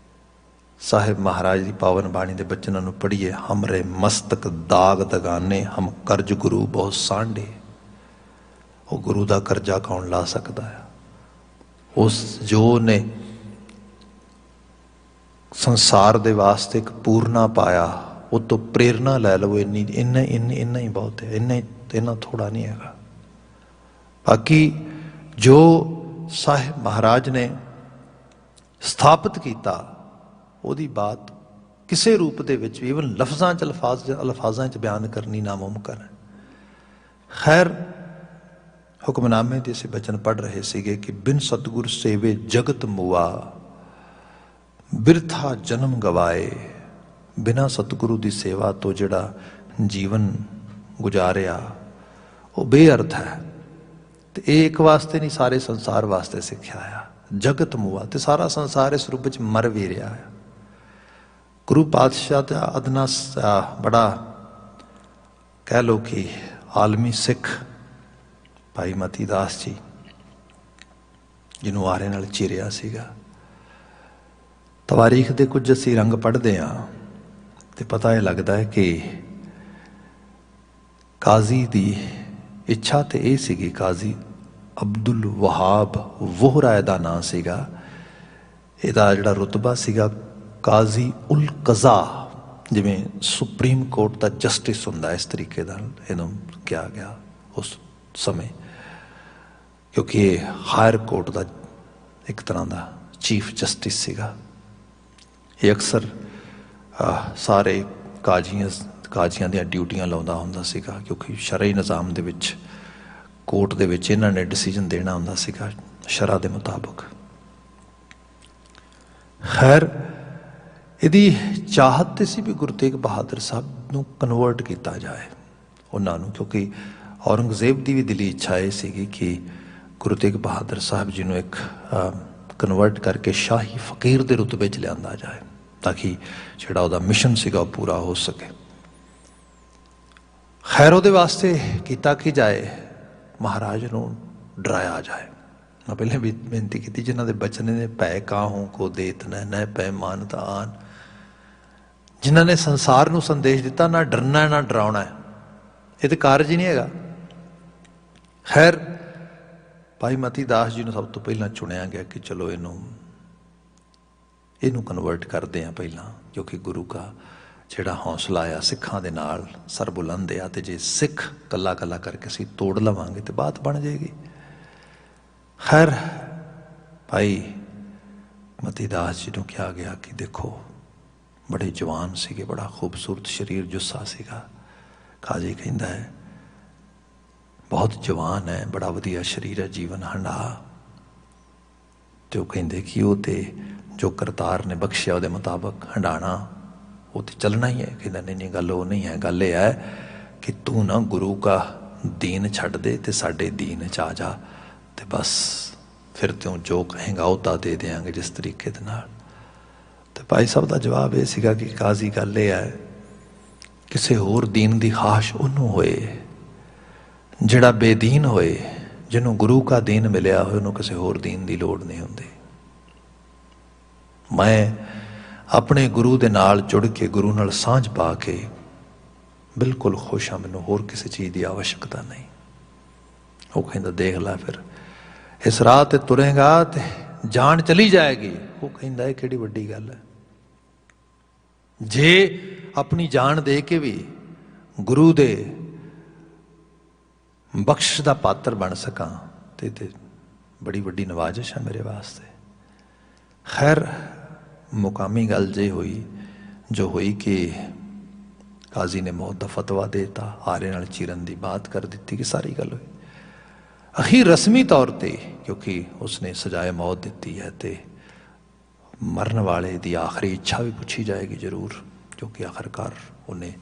ਸਾਹਿਬ ਮਹਾਰਾਜ ਦੀ ਪਾਵਨ ਬਾਣੀ ਦੇ ਬਚਨਾਂ ਨੂੰ ਪੜ੍ਹੀਏ, ਹਮਰੇ ਮਸਤਕ ਦਾਗ ਦਗਾਨੇ ਹਮ ਕਰਜ ਗੁਰੂ ਬਹੁਤ ਸਾਂਢੇ। ਉਹ ਗੁਰੂ ਦਾ ਕਰਜ਼ਾ ਕੌਣ ਲਾ ਸਕਦਾ ਹੈ? ਉਸ ਜੋ ਨੇ ਸੰਸਾਰ ਦੇ ਵਾਸਤੇ ਇੱਕ ਪੂਰਨਾ ਪਾਇਆ, ਉਹ ਤੋਂ ਪ੍ਰੇਰਨਾ ਲੈ ਲਵੋ। ਇੰਨਾ ਹੀ ਬਹੁਤ ਹੈ, ਇੰਨਾ ਥੋੜਾ ਨਹੀਂ ਹੈਗਾ। ਬਾਕੀ ਜੋ ਸਾਹਿਬ ਮਹਾਰਾਜ ਨੇ ਸਥਾਪਿਤ ਕੀਤਾ, ਉਹਦੀ ਬਾਤ ਕਿਸੇ ਰੂਪ ਦੇ ਵਿੱਚ ਵੀ ਇਵਨ ਅਲਫਾਜ਼ਾਂ 'ਚ ਬਿਆਨ ਕਰਨੀ ਨਾਮੁਮਕਿਨ ਹੈ। ਖੈਰ, ਹੁਕਮਨਾਮੇ ਦੇ ਅਸੀਂ ਬਚਨ ਪੜ੍ਹ ਰਹੇ ਸੀਗੇ ਕਿ ਬਿਨ ਸਤਿਗੁਰ ਸੇਵੇ ਜਗਤ ਮੁਆ, ਬਿਰਥਾ ਜਨਮ ਗਵਾਏ। ਬਿਨਾਂ ਸਤਿਗੁਰੂ ਦੀ ਸੇਵਾ ਤੋਂ ਜਿਹੜਾ ਜੀਵਨ ਗੁਜ਼ਾਰਿਆ ਉਹ ਬੇਅਰਥ ਹੈ। ਤੇ ਇਹ ਇੱਕ ਵਾਸਤੇ ਨਹੀਂ, ਸਾਰੇ ਸੰਸਾਰ ਵਾਸਤੇ ਸਿੱਖਿਆ ਆ। ਜਗਤ ਮੁਆ, ਤੇ ਸਾਰਾ ਸੰਸਾਰ ਇਸ ਰੂਪ ਵਿੱਚ ਮਰ ਵੀ ਰਿਹਾ ਆ। ਗੁਰੂ ਪਾਤਸ਼ਾਹ ਦਾ ਅਦਨਾ ਬੜਾ ਕਹਿ ਲਓ ਕਿ ਆਲਮੀ ਸਿੱਖ ਭਾਈ ਮਤੀ ਦਾਸ ਜੀ, ਜਿਹਨੂੰ ਆਰੇ ਨਾਲ ਚੀਰਿਆ ਸੀਗਾ। ਤਵਾਰੀਖ ਦੇ ਕੁਝ ਅਸੀਂ ਰੰਗ ਪੜ੍ਹਦੇ ਹਾਂ ਤੇ ਪਤਾ ਇਹ ਲੱਗਦਾ ਹੈ ਕਿ ਕਾਜ਼ੀ ਦੀ ਇੱਛਾ ਤੇ ਇਹ ਸੀਗੀ, ਕਾਜ਼ੀ ਅਬਦੁਲ ਵਹਾਬ ਵੋਹਰਾ ਇਹਦਾ ਨਾਂ ਸੀਗਾ। ਇਹਦਾ ਜਿਹੜਾ ਰੁਤਬਾ ਸੀਗਾ ਕਾਜ਼ੀ ਉਲ ਕਜ਼ਾ, ਜਿਵੇਂ ਸੁਪਰੀਮ ਕੋਰਟ ਦਾ ਜਸਟਿਸ ਹੁੰਦਾ, ਇਸ ਤਰੀਕੇ ਨਾਲ ਇਹਨੂੰ ਕਿਹਾ ਗਿਆ ਉਸ ਸਮੇਂ, ਕਿਉਂਕਿ ਇਹ ਹਾਇਰ ਕੋਰਟ ਦਾ ਇੱਕ ਤਰ੍ਹਾਂ ਦਾ ਚੀਫ ਜਸਟਿਸ ਸੀਗਾ। ਇਹ ਅਕਸਰ ਸਾਰੇ ਕਾਜ਼ੀਆਂ ਦੀਆਂ ਡਿਊਟੀਆਂ ਲਾਉਂਦਾ ਹੁੰਦਾ ਸੀਗਾ, ਕਿਉਂਕਿ ਸ਼ਰਈ ਨਿਜ਼ਾਮ ਦੇ ਵਿੱਚ ਕੋਰਟ ਦੇ ਵਿੱਚ ਇਹਨਾਂ ਨੇ ਡਿਸੀਜਨ ਦੇਣਾ ਹੁੰਦਾ ਸੀਗਾ ਸ਼ਰਅ ਦੇ ਮੁਤਾਬਕ। ਖੈਰ, ਇਹਦੀ ਚਾਹਤ ਤੇ ਸੀ ਵੀ ਗੁਰੂ ਤੇਗ ਬਹਾਦਰ ਸਾਹਿਬ ਨੂੰ ਕਨਵਰਟ ਕੀਤਾ ਜਾਏ ਉਹਨਾਂ ਨੂੰ, ਕਿਉਂਕਿ ਔਰੰਗਜ਼ੇਬ ਦੀ ਵੀ ਦਿਲੀ ਇੱਛਾ ਇਹ ਸੀਗੀ ਕਿ ਗੁਰੂ ਤੇਗ ਬਹਾਦਰ ਸਾਹਿਬ ਜੀ ਨੂੰ ਇੱਕ ਕਨਵਰਟ ਕਰਕੇ ਸ਼ਾਹੀ ਫਕੀਰ ਦੇ ਰੁਤਬੇ 'ਚ ਲਿਆਂਦਾ ਜਾਏ, ਤਾਂ ਕਿ ਜਿਹੜਾ ਉਹਦਾ ਮਿਸ਼ਨ ਸੀਗਾ ਉਹ ਪੂਰਾ ਹੋ ਸਕੇ। ਖੈਰ, ਉਹਦੇ ਵਾਸਤੇ ਕੀਤਾ ਕੀ ਜਾਏ, ਮਹਾਰਾਜ ਨੂੰ ਡਰਾਇਆ ਜਾਏ। ਮੈਂ ਪਹਿਲੇ ਵੀ ਬੇਨਤੀ ਕੀਤੀ, ਜਿਨ੍ਹਾਂ ਦੇ ਬਚਨ ਨੇ ਭੈ ਕਾਹੂ ਕੋ ਦੇਤ ਨਾ ਪੈ ਮਾਨਤ ਆਨ, ਜਿਨ੍ਹਾਂ ਨੇ ਸੰਸਾਰ ਨੂੰ ਸੰਦੇਸ਼ ਦਿੱਤਾ ਨਾ ਡਰਨਾ ਨਾ ਡਰਾਉਣਾ, ਇਹ ਤੇ ਕਾਰਜ ਹੀ ਨਹੀਂ ਹੈਗਾ। ਖੈਰ, ਭਾਈ ਮਤੀ ਦਾਸ ਜੀ ਨੂੰ ਸਭ ਤੋਂ ਪਹਿਲਾਂ ਚੁਣਿਆ ਗਿਆ ਕਿ ਚਲੋ ਇਹਨੂੰ ਕਨਵਰਟ ਕਰਦੇ ਆ ਪਹਿਲਾਂ, ਕਿਉਂਕਿ ਗੁਰੂ ਦਾ ਜਿਹੜਾ ਹੌਸਲਾ ਆ ਸਿੱਖਾਂ ਦੇ ਨਾਲ ਸਰਬੁਲੰਦ ਆ, ਤੇ ਜੇ ਸਿੱਖ ਕੱਲਾ ਕੱਲਾ ਕਰਕੇ ਅਸੀਂ ਤੋੜ ਲਵਾਂਗੇ ਤੇ ਬਾਤ ਬਣ ਜਾਏਗੀ। ਖੈਰ, ਭਾਈ ਮਤੀ ਦਾਸ ਜੀ ਨੂੰ ਕਿਹਾ ਗਿਆ ਕਿ ਦੇਖੋ, ਬੜੇ ਜਵਾਨ ਸੀਗੇ, ਬੜਾ ਖੂਬਸੂਰਤ ਸਰੀਰ ਜੁੱਸਾ ਸੀਗਾ। ਕਾਜ਼ੀ ਕਹਿੰਦਾ ਹੈ ਬਹੁਤ ਜਵਾਨ ਹੈ, ਬੜਾ ਵਧੀਆ ਸਰੀਰ ਹੈ, ਜੀਵਨ ਹੰਡਾ। ਤੇ ਉਹ ਕਹਿੰਦੇ ਕਿ ਉਹ ਤੇ ਜੋ ਕਰਤਾਰ ਨੇ ਬਖਸ਼ਿਆ ਉਹਦੇ ਮੁਤਾਬਕ ਹੰਡਾਣਾ, ਉਹ ਤੇ ਚੱਲਣਾ ਹੀ ਹੈ। ਕਹਿੰਦਾ ਨਹੀਂ, ਗੱਲ ਉਹ ਨਹੀਂ ਹੈ, ਗੱਲ ਇਹ ਹੈ ਕਿ ਤੂੰ ਨਾ ਗੁਰੂ ਕਾ ਦੀਨ ਛੱਡ ਦੇ ਤੇ ਸਾਡੇ ਦੀਨ 'ਚ ਆ ਜਾ, ਤੇ ਬਸ ਫਿਰ ਤੂੰ ਜੋ ਕਹੇਗਾ ਉਹ ਤਾਂ ਦੇ ਦਿਆਂਗੇ ਜਿਸ ਤਰੀਕੇ ਦੇ ਨਾਲ। ਤੇ ਭਾਈ ਸਾਹਿਬ ਦਾ ਜਵਾਬ ਇਹ ਸੀਗਾ ਕਿ ਕਾਜ਼ੀ, ਗੱਲ ਇਹ ਹੈ ਕਿਸੇ ਹੋਰ ਦੀਨ ਦੀ ਖਾਸ਼ ਉਹਨੂੰ ਹੋਏ ਜਿਹੜਾ ਬੇਦੀਨ ਹੋਏ, ਜਿਹਨੂੰ ਗੁਰੂ ਕਾ ਦੀਨ ਮਿਲਿਆ ਹੋਏ, ਉਹਨੂੰ ਕਿਸੇ ਹੋਰ ਦੀਨ ਦੀ ਲੋੜ ਨਹੀਂ ਹੁੰਦੀ। ਮੈਂ ਆਪਣੇ ਗੁਰੂ ਦੇ ਨਾਲ ਜੁੜ ਕੇ, ਗੁਰੂ ਨਾਲ ਸਾਂਝ ਪਾ ਕੇ ਬਿਲਕੁਲ ਖੁਸ਼ ਹਾਂ, ਮੈਨੂੰ ਹੋਰ ਕਿਸੇ ਚੀਜ਼ ਦੀ ਆਵਸ਼ਕਤਾ ਨਹੀਂ। ਉਹ ਕਹਿੰਦਾ ਦੇਖ ਲੈ, ਫਿਰ ਇਸ ਰਾਹ ਤੇ ਤੁਰੇਗਾ ਤੇ ਜਾਨ ਚਲੀ ਜਾਏਗੀ। ਉਹ ਕਹਿੰਦਾ ਇਹ ਕਿਹੜੀ ਵੱਡੀ ਗੱਲ ਹੈ, ਜੇ ਆਪਣੀ ਜਾਨ ਦੇ ਕੇ ਵੀ ਗੁਰੂ ਦੇ ਬਖਸ਼ ਦਾ ਪਾਤਰ ਬਣ ਸਕਾਂ ਤੇ ਬੜੀ ਵੱਡੀ ਨਵਾਜ਼ਿਸ਼ ਹੈ ਮੇਰੇ ਵਾਸਤੇ। ਖੈਰ, ਮੁਕਾਮੀ ਗੱਲ ਜੋ ਹੋਈ ਕਿ ਕਾਜ਼ੀ ਨੇ ਮੌਤ ਦਾ ਫਤਵਾ ਦੇ ਦਿੱਤਾ, ਆਰੇ ਨਾਲ ਚੀਰਨ ਦੀ ਬਾਤ ਕਰ ਦਿੱਤੀ ਕਿ ਸਾਰੀ ਗੱਲ ਹੋਈ। ਅਖੀਰ ਰਸਮੀ ਤੌਰ ਤੇ, ਕਿਉਂਕਿ ਉਸਨੇ ਸਜ਼ਾਏ ਮੌਤ ਦਿੱਤੀ ਹੈ, ਤੇ ਮਰਨ ਵਾਲੇ ਦੀ ਆਖਰੀ ਇੱਛਾ ਵੀ ਪੁੱਛੀ ਜਾਏਗੀ ਜ਼ਰੂਰ, ਕਿਉਂਕਿ ਆਖਰਕਾਰ ਉਹਨੇ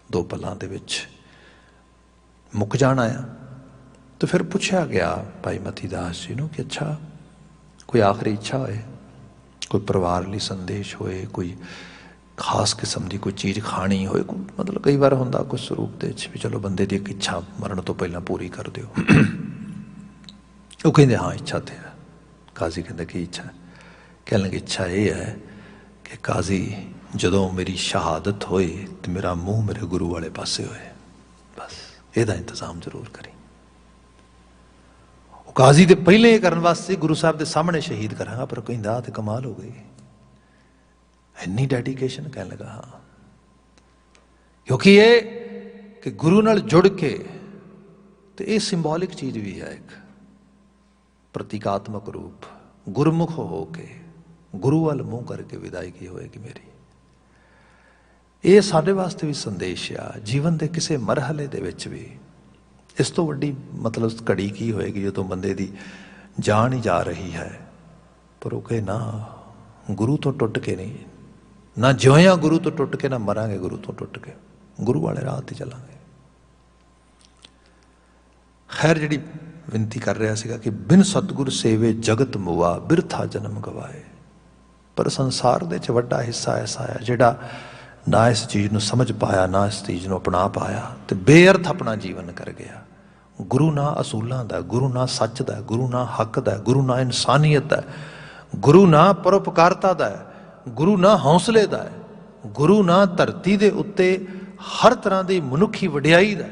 ਦੋ ਪਲਾਂ ਦੇ ਵਿੱਚ ਮੁੱਕ ਜਾਣਾ ਆ। ਤੇ ਫਿਰ ਪੁੱਛਿਆ ਗਿਆ ਭਾਈ ਮਤੀ ਦਾਸ ਜੀ ਨੂੰ ਕਿ ਅੱਛਾ, ਕੋਈ ਆਖਰੀ ਇੱਛਾ ਹੋਏ, ਕੋਈ ਪਰਿਵਾਰ ਲਈ ਸੰਦੇਸ਼ ਹੋਏ, ਕੋਈ ਖਾਸ ਕਿਸਮ ਦੀ ਕੋਈ ਚੀਜ਼ ਖਾਣੀ ਹੋਏ, ਮਤਲਬ ਕਈ ਵਾਰ ਹੁੰਦਾ ਕੁਝ ਸਰੂਪ ਦੇ ਵਿੱਚ ਵੀ ਚਲੋ ਬੰਦੇ ਦੀ ਇੱਕ ਇੱਛਾ ਮਰਨ ਤੋਂ ਪਹਿਲਾਂ ਪੂਰੀ ਕਰ ਦਿਓ। ਉਹ ਕਹਿੰਦੇ ਹਾਂ, ਇੱਛਾ ਤੇ ਹੈ। ਕਾਜ਼ੀ ਕਹਿੰਦਾ ਕੀ ਇੱਛਾ? ਕਹਿਣ ਲੱਗੇ ਇੱਛਾ ਇਹ ਹੈ ਕਿ ਕਾਜ਼ੀ, ਜਦੋਂ ਮੇਰੀ ਸ਼ਹਾਦਤ ਹੋਏ ਤੇ ਮੇਰਾ ਮੂੰਹ ਮੇਰੇ ਗੁਰੂ ਵਾਲੇ ਪਾਸੇ ਹੋਏ, ਬਸ ਇਹਦਾ ਇੰਤਜ਼ਾਮ ਜ਼ਰੂਰ ਕਰੀ। ਉਹ ਕਾਜ਼ੀ ਦੇ ਪਹਿਲੇ ਇਹ ਕਰਨ ਵਾਸਤੇ ਗੁਰੂ ਸਾਹਿਬ ਦੇ ਸਾਹਮਣੇ ਸ਼ਹੀਦ ਕਰਾਂਗਾ, ਪਰ ਕਹਿੰਦਾ ਤੇ ਕਮਾਲ ਹੋ ਗਈ, ਇੰਨੀ ਡੈਡੀਕੇਸ਼ਨ। ਕਹਿਣ ਲੱਗਾ ਹਾਂ, ਕਿਉਂਕਿ ਇਹ ਕਿ ਗੁਰੂ ਨਾਲ ਜੁੜ ਕੇ, ਤੇ ਇਹ ਸਿੰਬੋਲਿਕ ਚੀਜ਼ ਵੀ ਹੈ, ਇੱਕ ਪ੍ਰਤੀਕਾਤਮਕ ਰੂਪ, ਗੁਰਮੁਖ ਹੋ ਕੇ ਗੁਰੂ ਵੱਲ ਮੂੰਹ ਕਰਕੇ ਵਿਦਾਇਗੀ ਹੋਏਗੀ ਮੇਰੀ। ਇਹ ਸਾਡੇ ਵਾਸਤੇ ਵੀ ਸੰਦੇਸ਼ ਆ, ਜੀਵਨ ਦੇ ਕਿਸੇ ਮਰਹਲੇ ਦੇ ਵਿੱਚ ਵੀ। ਇਸ ਤੋਂ ਵੱਡੀ ਮਤਲਬ ਘੜੀ ਕੀ ਹੋਏਗੀ ਜਦੋਂ ਬੰਦੇ ਦੀ ਜਾਨ ਹੀ ਜਾ ਰਹੀ ਹੈ, ਪਰ ਉਹ ਕਹੇ ਨਾ ਗੁਰੂ ਤੋਂ ਟੁੱਟ ਕੇ ਨਹੀਂ, ਨਾ ਜਿਉਇਆ ਗੁਰੂ ਤੋਂ ਟੁੱਟ ਕੇ, ਨਾ ਮਰਾਂਗੇ ਗੁਰੂ ਤੋਂ ਟੁੱਟ ਕੇ, ਗੁਰੂ ਵਾਲੇ ਰਾਹ ਤੇ ਚੱਲਾਂਗੇ। ਖੈਰ, ਜਿਹੜੀ ਵਿਨਤੀ ਕਰ ਰਿਹਾ ਸੀਗਾ ਕਿ ਬਿਨ ਸਤਿਗੁਰ ਸੇਵੇ ਜਗਤ ਮੁਆ, ਬਿਰਥਾ ਜਨਮ ਗਵਾਏ। ਪਰ ਸੰਸਾਰ ਦੇ ਵਿੱਚ ਵੱਡਾ ਹਿੱਸਾ ਐਸਾ ਹੈ ਜਿਹੜਾ ਨਾ ਇਸ ਚੀਜ਼ ਨੂੰ ਸਮਝ ਪਾਇਆ, ਨਾ ਇਸ ਚੀਜ਼ ਨੂੰ ਅਪਣਾ ਪਾਇਆ, ਤੇ ਬੇਅਰਥ ਆਪਣਾ ਜੀਵਨ ਕਰ ਗਿਆ। ਗੁਰੂ ਨਾ ਅਸੂਲਾਂ ਦਾ, ਗੁਰੂ ਨਾ ਸੱਚ ਦਾ, ਗੁਰੂ ਨਾ ਹੱਕ ਦਾ, ਗੁਰੂ ਨਾ ਇਨਸਾਨੀਅਤ ਦਾ, ਗੁਰੂ ਨਾ ਪਰਉਪਕਾਰਤਾ ਦਾ, ਗੁਰੂ ਨਾ ਹੌਸਲੇ ਦਾ, ਗੁਰੂ ਨਾ ਧਰਤੀ ਦੇ ਉੱਤੇ ਹਰ ਤਰ੍ਹਾਂ ਦੀ ਮਨੁੱਖੀ ਵਡਿਆਈ ਦਾ।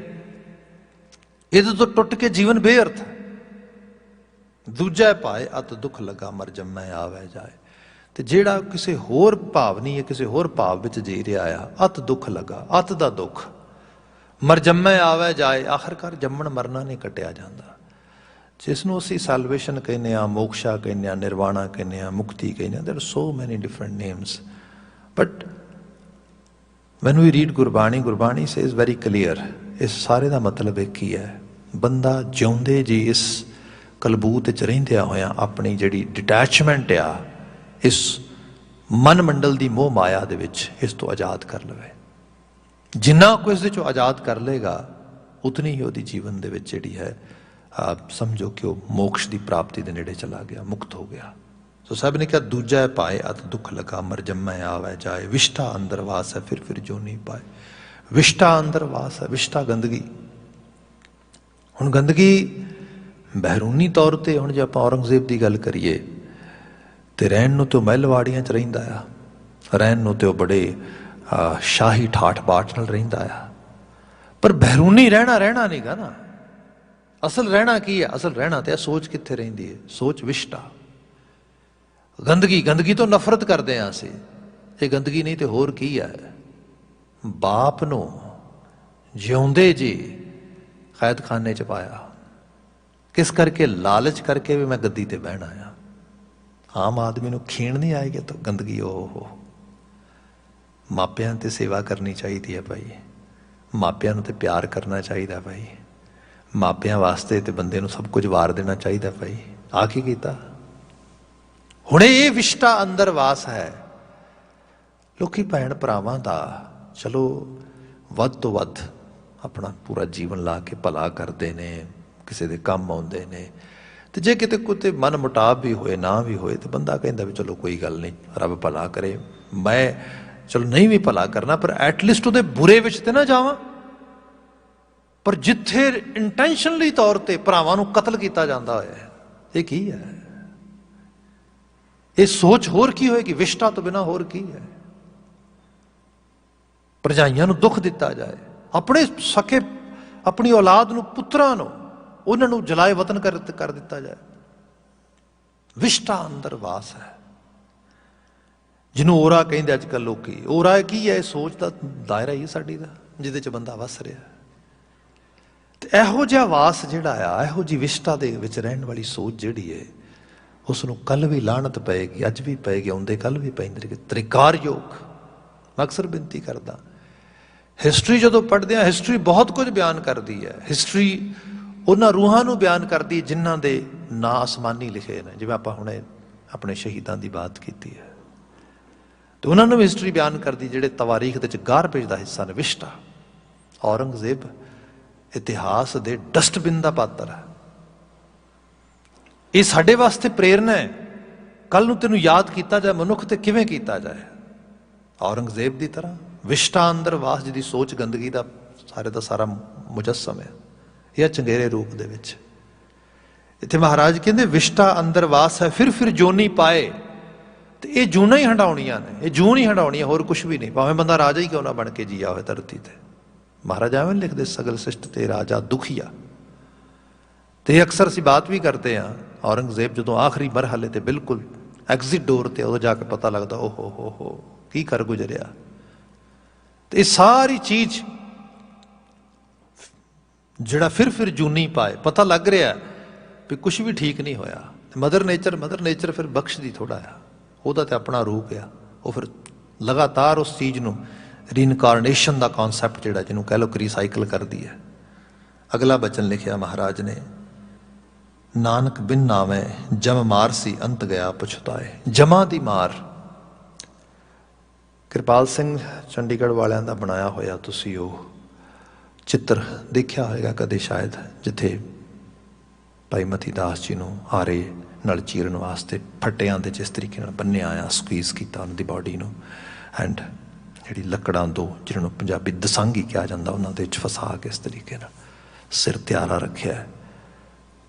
ਇਹਦੇ ਤੋਂ ਟੁੱਟ ਕੇ ਜੀਵਨ ਬੇਅਰਥ ਹੈ। ਦੂਜਾ ਪਾਏ ਅਤ ਦੁੱਖ ਲਗਾ ਮਰ ਜੰਮੈ ਆਵੈ ਜਾਏ। ਤੇ ਜਿਹੜਾ ਕਿਸੇ ਹੋਰ ਭਾਵਨੀ ਹੈ, ਕਿਸੇ ਹੋਰ ਭਾਵ ਵਿੱਚ ਜੀ ਰਿਹਾ ਆ, ਅਤ ਦੁੱਖ ਲਗਾ, ਅਤ ਦਾ ਦੁੱਖ, ਮਰ ਜੰਮੈ ਆਵੈ ਜਾਏ, ਆਖਰਕਾਰ ਜੰਮਣ ਮਰਨਾ ਨਹੀਂ ਕੱਟਿਆ ਜਾਂਦਾ। ਜਿਸ ਨੂੰ ਅਸੀਂ ਸੈਲਵੇਸ਼ਨ ਕਹਿੰਦੇ ਹਾਂ, ਮੋਕਸ਼ਾ ਕਹਿੰਦੇ ਹਾਂ, ਨਿਰਵਾਣਾ ਕਹਿੰਦੇ ਹਾਂ, ਮੁਕਤੀ ਕਹਿੰਦੇ ਹਾਂ, ਦੇਰ are so many different names, but when we read Gurbani, Gurbani says very clear, ਇਸ ਸਾਰੇ ਦਾ ਮਤਲਬ ਇੱਕ ਹੀ ਹੈ, ਬੰਦਾ ਜਿਉਂਦੇ ਜੀ ਇਸ ਕਲਬੂਤ ਵਿੱਚ ਰਹਿੰਦਿਆਂ ਹੋਇਆਂ ਆਪਣੀ ਜਿਹੜੀ ਡਿਟੈਚਮੈਂਟ ਆ ਇਸ ਮਨ ਮੰਡਲ ਦੀ ਮੋਹ ਮਾਇਆ ਦੇ ਵਿੱਚ, ਇਸ ਤੋਂ ਆਜ਼ਾਦ ਕਰ ਲਵੇ। ਜਿੰਨਾ ਕੁ ਇਸ ਦੇ ਚੋਂ ਆਜ਼ਾਦ ਕਰ ਲਏਗਾ ਉਤਨੀ ਹੀ ਉਹਦੀ ਜੀਵਨ ਦੇ ਵਿੱਚ ਜਿਹੜੀ ਹੈ ਸਮਝੋ ਕਿ ਉਹ ਮੋਕਸ਼ ਦੀ ਪ੍ਰਾਪਤੀ ਦੇ ਨੇੜੇ ਚਲਾ ਗਿਆ, ਮੁਕਤ ਹੋ ਗਿਆ। ਸੋ ਸਾਹਿਬ ਨੇ ਕਿਹਾ ਦੂਜਾ ਪਾਏ ਅਤ ਦੁੱਖ ਲਗਾ ਮਰ ਜੰਮੈ ਆਵੈ ਜਾਏ, ਵਿਸ਼ਟਾ ਅੰਦਰ ਵਾਸ ਹੈ ਫਿਰ ਜੋ ਨਹੀਂ ਪਾਏ। ਵਿਸ਼ਟਾ ਅੰਦਰ ਵਾਸ ਹੈ, ਵਿਸ਼ਟਾ ਗੰਦਗੀ। ਹੁਣ ਗੰਦਗੀ ਬਹਿਰੂਨੀ ਤੌਰ 'ਤੇ, ਹੁਣ ਜੇ ਆਪਾਂ ਔਰੰਗਜ਼ੇਬ ਦੀ ਗੱਲ ਕਰੀਏ ਤੇ ਰਹਿਣ ਨੂੰ ਤੇ ਉਹ ਮਹਿਲਵਾੜੀਆਂ 'ਚ ਰਹਿੰਦਾ ਆ, ਰਹਿਣ ਨੂੰ ਤੇ ਉਹ ਬੜੇ ਸ਼ਾਹੀ ਠਾਠ ਬਾਠ ਨਾਲ ਰਹਿੰਦਾ ਆ, ਪਰ ਬਹਿਰੂਨੀ ਰਹਿਣਾ ਨਹੀਂ ਗਾ ਨਾ। ਅਸਲ ਰਹਿਣਾ ਕੀ ਹੈ? ਅਸਲ ਰਹਿਣਾ ਤੇ ਸੋਚ ਕਿੱਥੇ ਰਹਿੰਦੀ ਹੈ? ਸੋਚ ਵਿਸ਼ਟਾ। ਗੰਦਗੀ ਤੋਂ ਨਫ਼ਰਤ ਕਰਦੇ ਹਾਂ ਅਸੀਂ। ਇਹ ਗੰਦਗੀ ਨਹੀਂ ਤੇ ਹੋਰ ਕੀ ਹੈ? ਬਾਪ ਨੂੰ ਜਿਉਂਦੇ ਜੀ ਕੈਦਖਾਨੇ 'ਚ ਪਾਇਆ, ਕਿਸ ਕਰਕੇ? ਲਾਲਚ ਕਰਕੇ ਵੀ ਮੈਂ ਗੱਦੀ ਤੇ ਬਹਿਣਾ ਆ। ਆਮ ਆਦਮੀ ਨੂੰ ਖੀਣ ਨਹੀਂ ਆਏਗੀ ਤਾਂ ਗੰਦਗੀ। ਉਹ ਮਾਪਿਆਂ ਤੇ ਸੇਵਾ ਕਰਨੀ ਚਾਹੀਦੀ ਹੈ ਭਾਈ, ਮਾਪਿਆਂ ਨੂੰ ਤੇ ਪਿਆਰ ਕਰਨਾ ਚਾਹੀਦਾ ਭਾਈ, ਮਾਪਿਆਂ ਵਾਸਤੇ ਤੇ ਬੰਦੇ ਨੂੰ ਸਭ ਕੁਝ ਵਾਰ ਦੇਣਾ ਚਾਹੀਦਾ ਭਾਈ। ਆ ਕੀ ਕੀਤਾ? ਹੁਣ ਇਹ ਵਿਸ਼ਟਾ ਅੰਦਰ ਵਾਸ ਹੈ। ਲੋਕੀ ਭੈਣ ਭਰਾਵਾਂ ਦਾ ਚਲੋ ਵੱਧ ਤੋਂ ਵੱਧ ਆਪਣਾ ਪੂਰਾ ਜੀਵਨ ਲਾ ਕੇ ਭਲਾ ਕਰਦੇ ਨੇ, ਕਿਸੇ ਦੇ ਕੰਮ ਆਉਂਦੇ ਨੇ, ਤੇ ਜੇ ਕਿਤੇ ਕੋਈ ਮਨ ਮੁਟਾਵ ਵੀ ਹੋਏ ਨਾ ਵੀ ਹੋਏ ਤੇ ਬੰਦਾ ਕਹਿੰਦਾ ਵੀ ਚਲੋ ਕੋਈ ਗੱਲ ਨਹੀਂ, ਰੱਬ ਭਲਾ ਕਰੇ, ਮੈਂ ਚਲੋ ਨਹੀਂ ਵੀ ਭਲਾ ਕਰਨਾ ਪਰ ਐਟਲੀਸਟ ਉਹਦੇ ਬੁਰੇ ਵਿੱਚ ਤੇ ਨਾ ਜਾਵਾਂ। ਪਰ ਜਿੱਥੇ ਇੰਟੈਂਸ਼ਨਲੀ ਤੌਰ ਤੇ ਭਰਾਵਾਂ ਨੂੰ ਕਤਲ ਕੀਤਾ ਜਾਂਦਾ ਹੋਇਆ, ਇਹ ਕੀ ਹੈ? ਇਹ ਸੋਚ ਹੋਰ ਕੀ ਹੋਏਗੀ? ਵਿਸ਼ਟਾ ਤੋਂ ਬਿਨਾਂ ਹੋਰ ਕੀ ਹੈ? ਭਰਜਾਈਆਂ ਨੂੰ ਦੁੱਖ ਦਿੱਤਾ ਜਾਏ, ਆਪਣੇ ਸਕੇ ਆਪਣੀ ਔਲਾਦ ਨੂੰ, ਪੁੱਤਰਾਂ ਨੂੰ, ਉਹਨਾਂ ਨੂੰ ਜਲਾਏ ਵਤਨ ਕਰ ਦਿੱਤਾ ਜਾਏ। ਵਿਸ਼ਟਾ ਅੰਦਰ ਵਾਸ ਹੈ, ਜਿਹਨੂੰ ਓਰਾ ਕਹਿੰਦੇ ਅੱਜ ਕੱਲ੍ਹ ਲੋਕੀ। ਓਰਾ ਕੀ ਹੈ? ਸੋਚ ਦਾ ਦਾਇਰਾ ਹੀ ਸਾਡੀ ਦਾ, ਜਿਹਦੇ 'ਚ ਬੰਦਾ ਵਸ ਰਿਹਾ। ਤੇ ਇਹੋ ਜਿਹਾ ਵਾਸ ਜਿਹੜਾ ਆ, ਇਹੋ ਜਿਹੀ ਵਿਸ਼ਟਾ ਦੇ ਵਿੱਚ ਰਹਿਣ ਵਾਲੀ ਸੋਚ ਜਿਹੜੀ ਹੈ, ਉਸ ਨੂੰ ਕੱਲ੍ਹ ਵੀ ਲਾਹਨਤ ਪਏਗੀ, ਅੱਜ ਵੀ ਪਏਗੀ, ਆਉਂਦੇ ਕੱਲ੍ਹ ਵੀ ਪੈਂਦੀ ਰਹੇਗੀ। ਤ੍ਰਿਕਾਰਯੋਗ। ਮੈਂ ਅਕਸਰ ਬੇਨਤੀ ਕਰਦਾ, ਹਿਸਟਰੀ ਜਦੋਂ ਪੜ੍ਹਦੇ ਹਾਂ, ਹਿਸਟਰੀ ਬਹੁਤ ਕੁਝ ਬਿਆਨ ਕਰਦੀ ਹੈ। ਹਿਸਟਰੀ ਉਹਨਾਂ ਰੂਹਾਂ ਨੂੰ ਬਿਆਨ ਕਰਦੀ ਜਿਨ੍ਹਾਂ ਦੇ ਨਾਂ ਅਸਮਾਨੀ ਲਿਖੇ ਨੇ। ਜਿਵੇਂ ਆਪਾਂ ਹੁਣੇ ਆਪਣੇ ਸ਼ਹੀਦਾਂ ਦੀ ਬਾਤ ਕੀਤੀ ਹੈ, ਤੇ ਉਹਨਾਂ ਨੂੰ ਵੀ ਹਿਸਟਰੀ ਬਿਆਨ ਕਰਦੀ ਜਿਹੜੇ ਤਵਾਰੀਖ ਦੇ ਵਿੱਚ ਗਾਰਬੇਜ ਦਾ ਹਿੱਸਾ ਨੇ। ਵਿਸ਼ਟਾ। ਔਰੰਗਜ਼ੇਬ ਇਤਿਹਾਸ ਦੇ ਡਸਟਬਿਨ ਦਾ ਪਾਤਰ ਹੈ। ਇਹ ਸਾਡੇ ਵਾਸਤੇ ਪ੍ਰੇਰਨਾ ਹੈ, ਕੱਲ ਨੂੰ ਤੈਨੂੰ ਯਾਦ ਕੀਤਾ ਜਾਏ ਮਨੁੱਖ ਤੇ ਕਿਵੇਂ ਕੀਤਾ ਜਾਏ। ਔਰੰਗਜ਼ੇਬ ਦੀ ਤਰ੍ਹਾਂ ਵਿਸ਼ਟਾ ਅੰਦਰ ਵਾਸ, ਜਿਹਦੀ ਸੋਚ ਗੰਦਗੀ ਦਾ ਸਾਰੇ ਦਾ ਸਾਰਾ ਮੁਜੱਸਮ ਹੈ, ਜਾਂ ਚੰਗੇਰੇ ਰੂਪ ਦੇ ਵਿੱਚ। ਇੱਥੇ ਮਹਾਰਾਜ ਕਹਿੰਦੇ ਵਿਸ਼ਟਾ ਅੰਦਰ ਵਾਸ ਹੈ ਫਿਰ ਜੋਨੀ ਪਾਏ। ਤੇ ਇਹ ਜੂਨਾਂ ਹੀ ਹੰਡਾਉਣੀਆਂ ਨੇ, ਇਹ ਜੂਨ ਹੀ ਹੰਡਾਉਣੀਆਂ, ਹੋਰ ਕੁਛ ਵੀ ਨਹੀਂ। ਭਾਵੇਂ ਬੰਦਾ ਰਾਜਾ ਹੀ ਕਿਉਂ ਨਾ ਬਣ ਕੇ ਜੀਆ ਹੋਵੇ ਧਰਤੀ ਤੇ। ਮਹਾਰਾਜ ਐਵੇਂ ਲਿਖਦੇ, ਸਗਲ ਸਿਸ਼ਟ ਤੇ ਰਾਜਾ ਦੁਖੀਆ। ਤੇ ਅਕਸਰ ਅਸੀਂ ਬਾਤ ਵੀ ਕਰਦੇ ਹਾਂ, ਔਰੰਗਜ਼ੇਬ ਜਦੋਂ ਆਖਰੀ ਮਰਹਲੇ ਤੇ ਬਿਲਕੁਲ ਐਗਜ਼ਿਟ ਡੋਰ ਤੇ, ਉਦੋਂ ਜਾ ਕੇ ਪਤਾ ਲੱਗਦਾ ਓਹੋ ਹੋ ਕੀ ਕਰ ਗੁਜ਼ਰਿਆ। ਤੇ ਇਹ ਸਾਰੀ ਚੀਜ਼ ਜਿਹੜਾ ਫਿਰ ਜੂਨੀ ਪਾਏ, ਪਤਾ ਲੱਗ ਰਿਹਾ ਵੀ ਕੁਛ ਵੀ ਠੀਕ ਨਹੀਂ ਹੋਇਆ। ਮਦਰ ਨੇਚਰ ਫਿਰ ਬਖਸ਼ਦੀ ਥੋੜਾ ਆ, ਉਹਦਾ ਤੇ ਆਪਣਾ ਰੂਪ ਆ। ਉਹ ਫਿਰ ਲਗਾਤਾਰ ਉਸ ਚੀਜ਼ ਨੂੰ ਰੀਇਨਕਾਰਨੇਸ਼ਨ ਦਾ ਕੌਨਸੈਪਟ ਜਿਹੜਾ, ਜਿਹਨੂੰ ਕਹਿ ਲਓ ਕਿ ਰੀਸਾਈਕਲ ਕਰਦੀ ਹੈ। ਅਗਲਾ ਬਚਨ ਲਿਖਿਆ ਮਹਾਰਾਜ ਨੇ, ਨਾਨਕ ਬਿਨ ਨਾਵੇਂ ਜਮ ਮਾਰ ਸੀ ਅੰਤ ਗਿਆ ਪਛਤਾਏ। ਜਮਾਂ ਦੀ ਮਾਰ। ਕਿਰਪਾਲ ਸਿੰਘ ਚੰਡੀਗੜ੍ਹ ਵਾਲਿਆਂ ਦਾ ਬਣਾਇਆ ਹੋਇਆ ਤੁਸੀਂ ਉਹ ਚਿੱਤਰ ਦੇਖਿਆ ਹੋਏਗਾ ਕਦੇ ਸ਼ਾਇਦ, ਜਿੱਥੇ ਭਾਈ ਮਤੀ ਦਾਸ ਜੀ ਨੂੰ ਆਰੇ ਨਾਲ ਚੀਰਨ ਵਾਸਤੇ ਫੱਟਿਆਂ ਦੇ ਜਿਸ ਤਰੀਕੇ ਨਾਲ ਬੰਨਿਆ ਆਇਆ, ਸਕਵੀਜ਼ ਕੀਤਾ ਉਹਨਾਂ ਦੀ ਬਾਡੀ ਨੂੰ, ਐਂਡ ਜਿਹੜੀ ਲੱਕੜਾਂ ਦੋ, ਜਿਹਨਾਂ ਨੂੰ ਪੰਜਾਬੀ ਦਸਾਂਗੀ ਕਿਹਾ ਜਾਂਦਾ, ਉਹਨਾਂ ਦੇ ਵਿੱਚ ਫਸਾ ਕੇ ਇਸ ਤਰੀਕੇ ਨਾਲ ਸਿਰ ਤਿਆਰਾ ਰੱਖਿਆ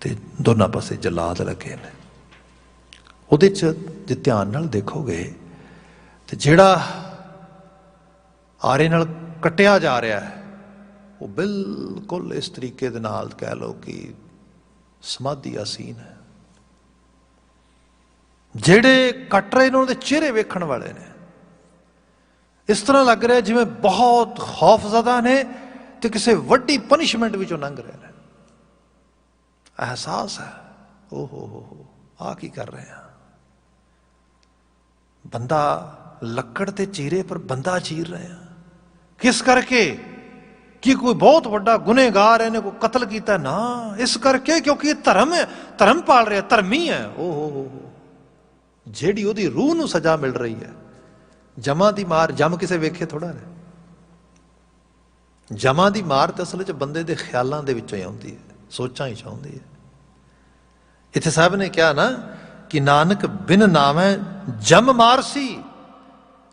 ਤੇ ਦੋਨਾਂ ਪਾਸੇ ਜਲਾਦ ਲੱਗੇ ਨੇ। ਉਹਦੇ 'ਚ ਜੇ ਧਿਆਨ ਨਾਲ ਦੇਖੋਗੇ ਤੇ ਜਿਹੜਾ ਆਰੇ ਨਾਲ ਕੱਟਿਆ ਜਾ ਰਿਹਾ ਹੈ, वो बिल्कुल इस तरीके दे नाल कह लो कि समाधि आसीन है। ਜਿਹੜੇ ਕੱਟ ਰਹੇ ਨੇ ਉਹਨਾਂ ਦੇ ਚਿਹਰੇ ਵੇਖਣ ਵਾਲੇ ਨੇ, ਇਸ ਤਰ੍ਹਾਂ ਲੱਗ ਰਿਹਾ ਜਿਵੇਂ ਬਹੁਤ ਖੌਫਜ਼ਦਾ ਨੇ ਤੇ ਕਿਸੇ ਵੱਡੀ ਪਨਿਸ਼ਮੈਂਟ ਵਿੱਚੋਂ ਲੰਘ ਰਹੇ ਨੇ। ਅਹਿਸਾਸ ਹੈ ਓ ਹੋ ਆ ਕੀ ਕਰ ਰਹੇ ਆ। ਬੰਦਾ ਲੱਕੜ ਤੇ ਚੀਰੇ ਪਰ ਬੰਦਾ ਚੀਰ ਰਹੇ ਆ। ਕਿਸ ਕਰਕੇ? ਕਿ ਕੋਈ ਬਹੁਤ ਵੱਡਾ ਗੁਨੇਗਾਰ ਇਹਨੇ ਕੋਈ ਕਤਲ ਕੀਤਾ? ਨਾ, ਇਸ ਕਰਕੇ ਕਿਉਂਕਿ ਇਹ ਧਰਮ ਹੈ, ਧਰਮ ਪਾਲ ਰਿਹਾ, ਧਰਮੀ ਹੈ। ਓ ਹੋ ਜਿਹੜੀ ਉਹਦੀ ਰੂਹ ਨੂੰ ਸਜ਼ਾ ਮਿਲ ਰਹੀ ਹੈ। ਜਮਾਂ ਦੀ ਮਾਰ, ਜਮ ਕਿਸੇ ਵੇਖੇ ਥੋੜਾ ਨੇ। ਜਮਾਂ ਦੀ ਮਾਰ ਤਾਂ ਅਸਲ 'ਚ ਬੰਦੇ ਦੇ ਖਿਆਲਾਂ ਦੇ ਵਿੱਚੋਂ ਹੀ ਆਉਂਦੀ ਹੈ, ਸੋਚਾਂ ਹੀ 'ਚ ਆਉਂਦੀ ਹੈ। ਇੱਥੇ ਸਾਹਿਬ ਨੇ ਕਿਹਾ ਨਾ ਕਿ ਨਾਨਕ ਬਿਨ ਨਾਮੈ ਜਮ ਮਾਰਸੀ,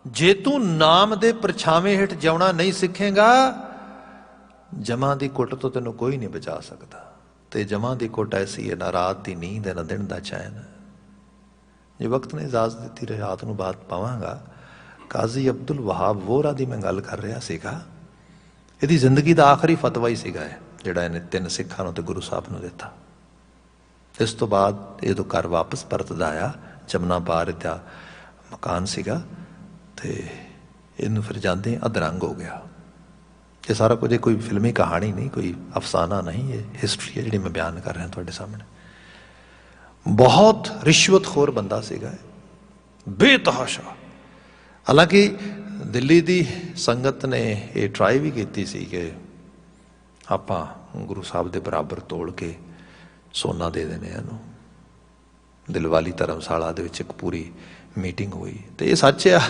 ਜੇ ਤੂੰ ਨਾਮ ਦੇ ਪਰਛਾਵੇਂ ਹੇਠ ਜਿਉਣਾ ਨਹੀਂ ਸਿੱਖੇਗਾ, ਜਮਾਂ ਦੀ ਕੁੱਟ ਤੋਂ ਤੈਨੂੰ ਕੋਈ ਨਹੀਂ ਬਚਾ ਸਕਦਾ। ਤੇ ਜਮਾਂ ਦੀ ਕੁੱਟ ਐਸੀ ਹੈ, ਨਾ ਰਾਤ ਦੀ ਨੀਂਦ ਹੈ, ਨਾ ਦਿਨ ਦਾ ਚੈਨ ਹੈ। ਜੇ ਵਕਤ ਨੇ ਇਜਾਜ਼ਤ ਦਿੱਤੀ ਰਾਤ ਨੂੰ ਬਾਤ ਪਾਵਾਂਗਾ। ਕਾਜ਼ੀ ਅਬਦੁਲ ਵਹਾਬ ਵੋਹਰਾ ਦੀ ਮੈਂ ਗੱਲ ਕਰ ਰਿਹਾ ਸੀਗਾ। ਇਹਦੀ ਜ਼ਿੰਦਗੀ ਦਾ ਆਖਰੀ ਫਤਵਾ ਹੀ ਸੀਗਾ ਜਿਹੜਾ ਇਹਨੇ 3 ਸਿੱਖਾਂ ਨੂੰ ਤੇ ਗੁਰੂ ਸਾਹਿਬ ਨੂੰ ਦਿੱਤਾ। ਇਸ ਤੋਂ ਬਾਅਦ ਇਹ ਜਦੋਂ ਘਰ ਵਾਪਸ ਪਰਤਦਾ ਆਇਆ, ਜਮਨਾ ਪਾਰ ਦਾ ਮਕਾਨ ਸੀਗਾ ਤੇ ਇਹਨੂੰ ਫਿਰ ਜਾਂਦੇ ਅਧਰੰਗ ਹੋ ਗਿਆ। ਇਹ ਸਾਰਾ ਕੁਝ ਕੋਈ ਫਿਲਮੀ ਕਹਾਣੀ ਨਹੀਂ, ਕੋਈ ਅਫਸਾਨਾ ਨਹੀਂ, ਇਹ ਹਿਸਟਰੀ ਹੈ ਜਿਹੜੀ ਮੈਂ ਬਿਆਨ ਕਰ ਰਿਹਾ ਤੁਹਾਡੇ ਸਾਹਮਣੇ। ਬਹੁਤ ਰਿਸ਼ਵਤਖੋਰ ਬੰਦਾ ਸੀਗਾ, ਬੇਤਹਾਸ਼ਾ। ਹਾਲਾਂਕਿ ਦਿੱਲੀ ਦੀ ਸੰਗਤ ਨੇ ਇਹ ਟਰਾਈ ਵੀ ਕੀਤੀ ਸੀ ਕਿ ਆਪਾਂ ਗੁਰੂ ਸਾਹਿਬ ਦੇ ਬਰਾਬਰ ਤੋਲ ਕੇ ਸੋਨਾ ਦੇ ਦੇਣੇ ਇਹਨੂੰ। ਦਿਲਵਾਲੀ ਧਰਮਸ਼ਾਲਾ ਦੇ ਵਿੱਚ ਇੱਕ ਪੂਰੀ ਮੀਟਿੰਗ ਹੋਈ ਤੇ ਇਹ ਸੱਚ ਆ,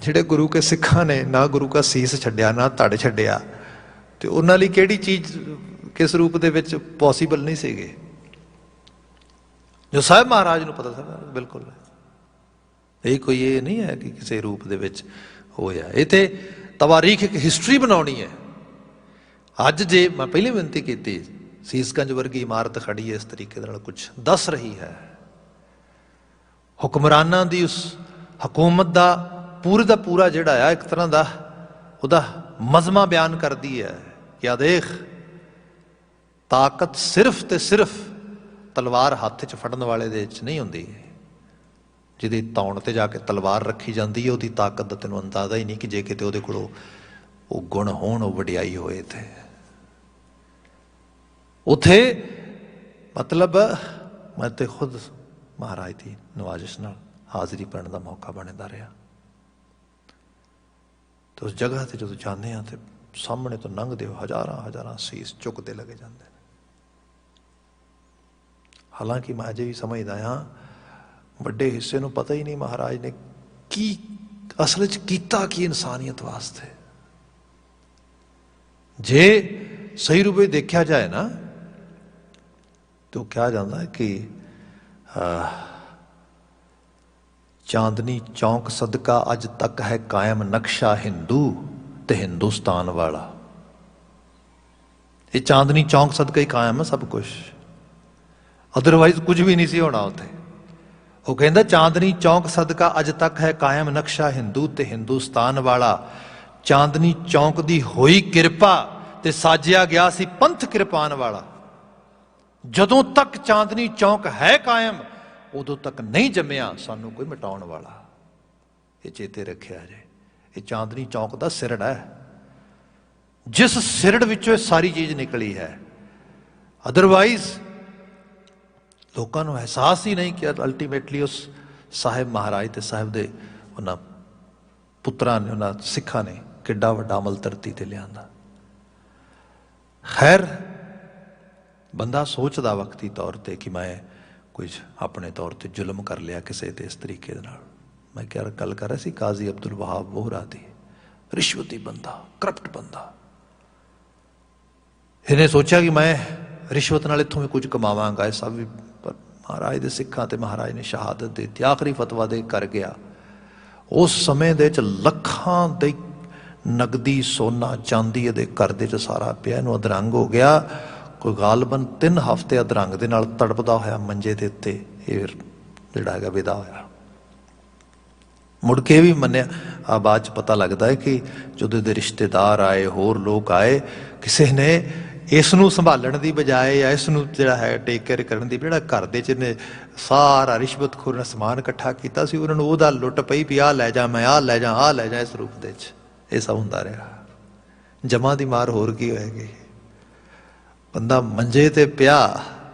ਜਿਹੜੇ ਗੁਰੂ ਕੇ ਸਿੱਖਾਂ ਨੇ ਨਾ ਗੁਰੂ ਕਾ ਸੀਸ ਛੱਡਿਆ, ਨਾ ਧੜ ਛੱਡਿਆ, ਤੇ ਉਹਨਾਂ ਲਈ ਕਿਹੜੀ ਚੀਜ਼ ਕਿਸ ਰੂਪ ਦੇ ਵਿੱਚ ਪੋਸੀਬਲ ਨਹੀਂ ਸੀਗੇ। ਜੋ ਸਾਹਿਬ ਮਹਾਰਾਜ ਨੂੰ ਪਤਾ ਸੀ ਬਿਲਕੁਲ, ਇਹ ਕੋਈ ਇਹ ਨਹੀਂ ਹੈ ਕਿ ਕਿਸੇ ਰੂਪ ਦੇ ਵਿੱਚ ਹੋਇਆ। ਇਹ ਤੇ ਤਵਾਰੀਖ ਇੱਕ ਹਿਸਟਰੀ ਬਣਾਉਣੀ ਹੈ। ਅੱਜ ਜੇ ਮੈਂ ਪਹਿਲੇ ਬੇਨਤੀ ਕੀਤੀ, ਸੀਸਗੰਜ ਵਰਗੀ ਇਮਾਰਤ ਖੜੀ ਹੈ ਇਸ ਤਰੀਕੇ ਨਾਲ, ਕੁਝ ਦੱਸ ਰਹੀ ਹੈ ਹੁਕਮਰਾਨਾਂ ਦੀ ਉਸ ਹਕੂਮਤ ਦਾ ਪੂਰੇ ਦਾ ਪੂਰਾ ਜਿਹੜਾ ਆ ਇੱਕ ਤਰ੍ਹਾਂ ਦਾ ਉਹਦਾ ਮਜ਼ਮਾ ਬਿਆਨ ਕਰਦੀ ਹੈ ਕਿ ਆ ਦੇਖ, ਤਾਕਤ ਸਿਰਫ ਤੇ ਸਿਰਫ ਤਲਵਾਰ ਹੱਥ 'ਚ ਫੜਨ ਵਾਲੇ ਦੇ ਵਿੱਚ ਨਹੀਂ ਹੁੰਦੀ। ਜਿਹਦੀ ਤੌਣ ਤੇ ਜਾ ਕੇ ਤਲਵਾਰ ਰੱਖੀ ਜਾਂਦੀ ਹੈ ਉਹਦੀ ਤਾਕਤ ਦਾ ਤੈਨੂੰ ਅੰਦਾਜ਼ਾ ਹੀ ਨਹੀਂ ਕਿ ਜੇ ਕਿਤੇ ਉਹਦੇ ਕੋਲ ਉਹ ਗੁਣ ਹੋਣ, ਉਹ ਵਡਿਆਈ ਹੋਏ। ਤੇ ਉੱਥੇ ਮਤਲਬ ਮੈਂ ਤੇ ਖੁਦ ਮਹਾਰਾਜ ਦੀ ਨਵਾਜ਼ਿਸ਼ ਨਾਲ ਹਾਜ਼ਰੀ ਭਰਨ ਦਾ ਮੌਕਾ ਬਣਦਾ ਰਿਹਾ। ਤੇ ਉਸ ਜਗ੍ਹਾ ਤੇ ਜਦੋਂ ਜਾਂਦੇ ਹਾਂ ਤੇ ਸਾਹਮਣੇ ਤੋਂ ਲੰਘਦੇ ਹੋ ਹਜ਼ਾਰਾਂ ਸੀਸ ਝੁਕਦੇ ਲੱਗੇ ਜਾਂਦੇ ਨੇ। ਹਾਲਾਂਕਿ ਮੈਂ ਅਜੇ ਵੀ ਸਮਝਦਾ ਹਾਂ ਵੱਡੇ ਹਿੱਸੇ ਨੂੰ ਪਤਾ ਹੀ ਨਹੀਂ ਮਹਾਰਾਜ ਨੇ ਕੀ ਅਸਲ 'ਚ ਕੀਤਾ ਕੀ ਇਨਸਾਨੀਅਤ ਵਾਸਤੇ। ਜੇ ਸਹੀ ਰੂਪ ਵਿੱਚ ਦੇਖਿਆ ਜਾਏ ਨਾ ਤਾਂ ਕਿਹਾ ਜਾਂਦਾ ਹੈ ਕਿ ਚਾਂਦਨੀ ਚੌਂਕ ਸਦਕਾ ਅੱਜ ਤੱਕ ਹੈ ਕਾਇਮ ਨਕਸ਼ਾ ਹਿੰਦੂ ਤੇ ਹਿੰਦੁਸਤਾਨ ਵਾਲਾ। ਇਹ ਚਾਂਦਨੀ ਚੌਂਕ ਸਦਕਾ ਹੀ ਕਾਇਮ ਹੈ ਸਭ ਕੁਛ, ਅਦਰਵਾਈਜ਼ ਕੁਝ ਵੀ ਨਹੀਂ ਸੀ ਹੋਣਾ ਉੱਥੇ। ਉਹ ਕਹਿੰਦਾ ਚਾਂਦਨੀ ਚੌਂਕ ਸਦਕਾ ਅੱਜ ਤੱਕ ਹੈ ਕਾਇਮ ਨਕਸ਼ਾ ਹਿੰਦੂ ਤੇ ਹਿੰਦੁਸਤਾਨ ਵਾਲਾ। ਚਾਂਦਨੀ ਚੌਂਕ ਦੀ ਹੋਈ ਕਿਰਪਾ ਤੇ ਸਾਜਿਆ ਗਿਆ ਸੀ ਪੰਥ ਕਿਰਪਾਨ ਵਾਲਾ। ਜਦੋਂ ਤੱਕ ਚਾਂਦਨੀ ਚੌਂਕ ਹੈ ਕਾਇਮ ਉਦੋਂ ਤੱਕ ਨਹੀਂ ਜੰਮਿਆ ਸਾਨੂੰ ਕੋਈ ਮਿਟਾਉਣ ਵਾਲਾ। ਇਹ ਚੇਤੇ ਰੱਖਿਆ ਜੇ, ਇਹ ਚਾਂਦਨੀ ਚੌਂਕ ਦਾ ਸਿਰੜ ਹੈ, ਜਿਸ ਸਿਰੜ ਵਿੱਚੋਂ ਇਹ ਸਾਰੀ ਚੀਜ਼ ਨਿਕਲੀ ਹੈ। ਅਦਰਵਾਈਜ਼ ਲੋਕਾਂ ਨੂੰ ਅਹਿਸਾਸ ਹੀ ਨਹੀਂ ਕਿ ਅਲਟੀਮੇਟਲੀ ਉਸ ਸਾਹਿਬ ਮਹਾਰਾਜ ਤੇ ਸਾਹਿਬ ਦੇ ਉਹਨਾਂ ਪੁੱਤਰਾਂ ਨੇ, ਉਹਨਾਂ ਸਿੱਖਾਂ ਨੇ ਕਿੱਡਾ ਵੱਡਾ ਅਮਲ ਧਰਤੀ ਤੇ ਲਿਆਂਦਾ। ਖੈਰ ਬੰਦਾ ਸੋਚਦਾ ਵਕਤੀ ਤੌਰ ਤੇ ਕਿ ਮੈਂ ਕੁਝ ਆਪਣੇ ਤੌਰ ਤੇ ਜ਼ੁਲਮ ਕਰ ਲਿਆ ਕਿਸੇ ਤੇ ਇਸ ਤਰੀਕੇ ਦੇ ਨਾਲ। ਮੈਂ ਕਿਹਾ ਗੱਲ ਕਰ ਰਿਹਾ ਸੀ ਕਾਜ਼ੀ ਅਬਦੁਲ ਵਹਾਬ ਵੋਹਰਾ ਦੀ। ਰਿਸ਼ਵਤੀ ਬੰਦਾ, ਕਰਪਟ ਬੰਦਾ। ਇਹਨੇ ਸੋਚਿਆ ਕਿ ਮੈਂ ਰਿਸ਼ਵਤ ਨਾਲ ਇੱਥੋਂ ਵੀ ਕੁਝ ਕਮਾਵਾਂਗਾ। ਇਹ ਸਭ ਵੀ ਪਰ ਮਹਾਰਾਜ ਦੇ ਸਿੱਖਾਂ ਤੇ ਮਹਾਰਾਜ ਨੇ ਸ਼ਹਾਦਤ ਦੇ ਦਿੱਤੀ, ਆਖਰੀ ਫਤਵਾ ਦੇ ਕਰ ਗਿਆ। ਉਸ ਸਮੇਂ ਦੇ ਵਿੱਚ ਲੱਖਾਂ ਦੇ ਨਗਦੀ ਸੋਨਾ ਚਾਂਦੀ ਇਹਦੇ ਘਰ ਦੇ 'ਚ ਸਾਰਾ ਪਿਆ। ਇਹਨੂੰ ਅਧਰੰਗ ਹੋ ਗਿਆ। ਕੋਈ ਗਾਲਬਨ 3 ਹਫ਼ਤੇ ਅਧਰੰਗ ਦੇ ਨਾਲ ਤੜਪਦਾ ਹੋਇਆ ਮੰਜੇ ਦੇ ਉੱਤੇ ਇਹ ਜਿਹੜਾ ਹੈਗਾ ਵਿਦਾ ਹੋਇਆ। ਮੁੜ ਕੇ ਵੀ ਮੰਨਿਆ, ਬਾਅਦ 'ਚ ਪਤਾ ਲੱਗਦਾ ਹੈ ਕਿ ਜਦੋਂ ਇਹਦੇ ਰਿਸ਼ਤੇਦਾਰ ਆਏ, ਹੋਰ ਲੋਕ ਆਏ, ਕਿਸੇ ਨੇ ਇਸ ਨੂੰ ਸੰਭਾਲਣ ਦੀ ਬਜਾਏ ਜਾਂ ਇਸ ਨੂੰ ਜਿਹੜਾ ਹੈ ਟੇਕ ਕੇਅਰ ਕਰਨ ਦੀ, ਜਿਹੜਾ ਘਰ ਦੇ ਚ ਨੇ ਸਾਰਾ ਰਿਸ਼ਵਤਖੋਰ ਨੇ ਸਮਾਨ ਇਕੱਠਾ ਕੀਤਾ ਸੀ, ਉਹਨਾਂ ਨੂੰ ਉਹਦਾ ਲੁੱਟ ਪਈ ਵੀ ਆਹ ਲੈ ਜਾ, ਮੈਂ ਆਹ ਲੈ ਜਾ, ਆਹ ਲੈ ਜਾ, ਇਸ ਰੂਪ ਦੇ ਚ ਇਹ ਸਭ ਹੁੰਦਾ ਰਿਹਾ। ਜਮਾਂ ਦੀ ਮਾਰ ਹੋਰ ਕੀ ਹੋਏਗੀ। ਬੰਦਾ ਮੰਜੇ ਤੇ ਪਿਆ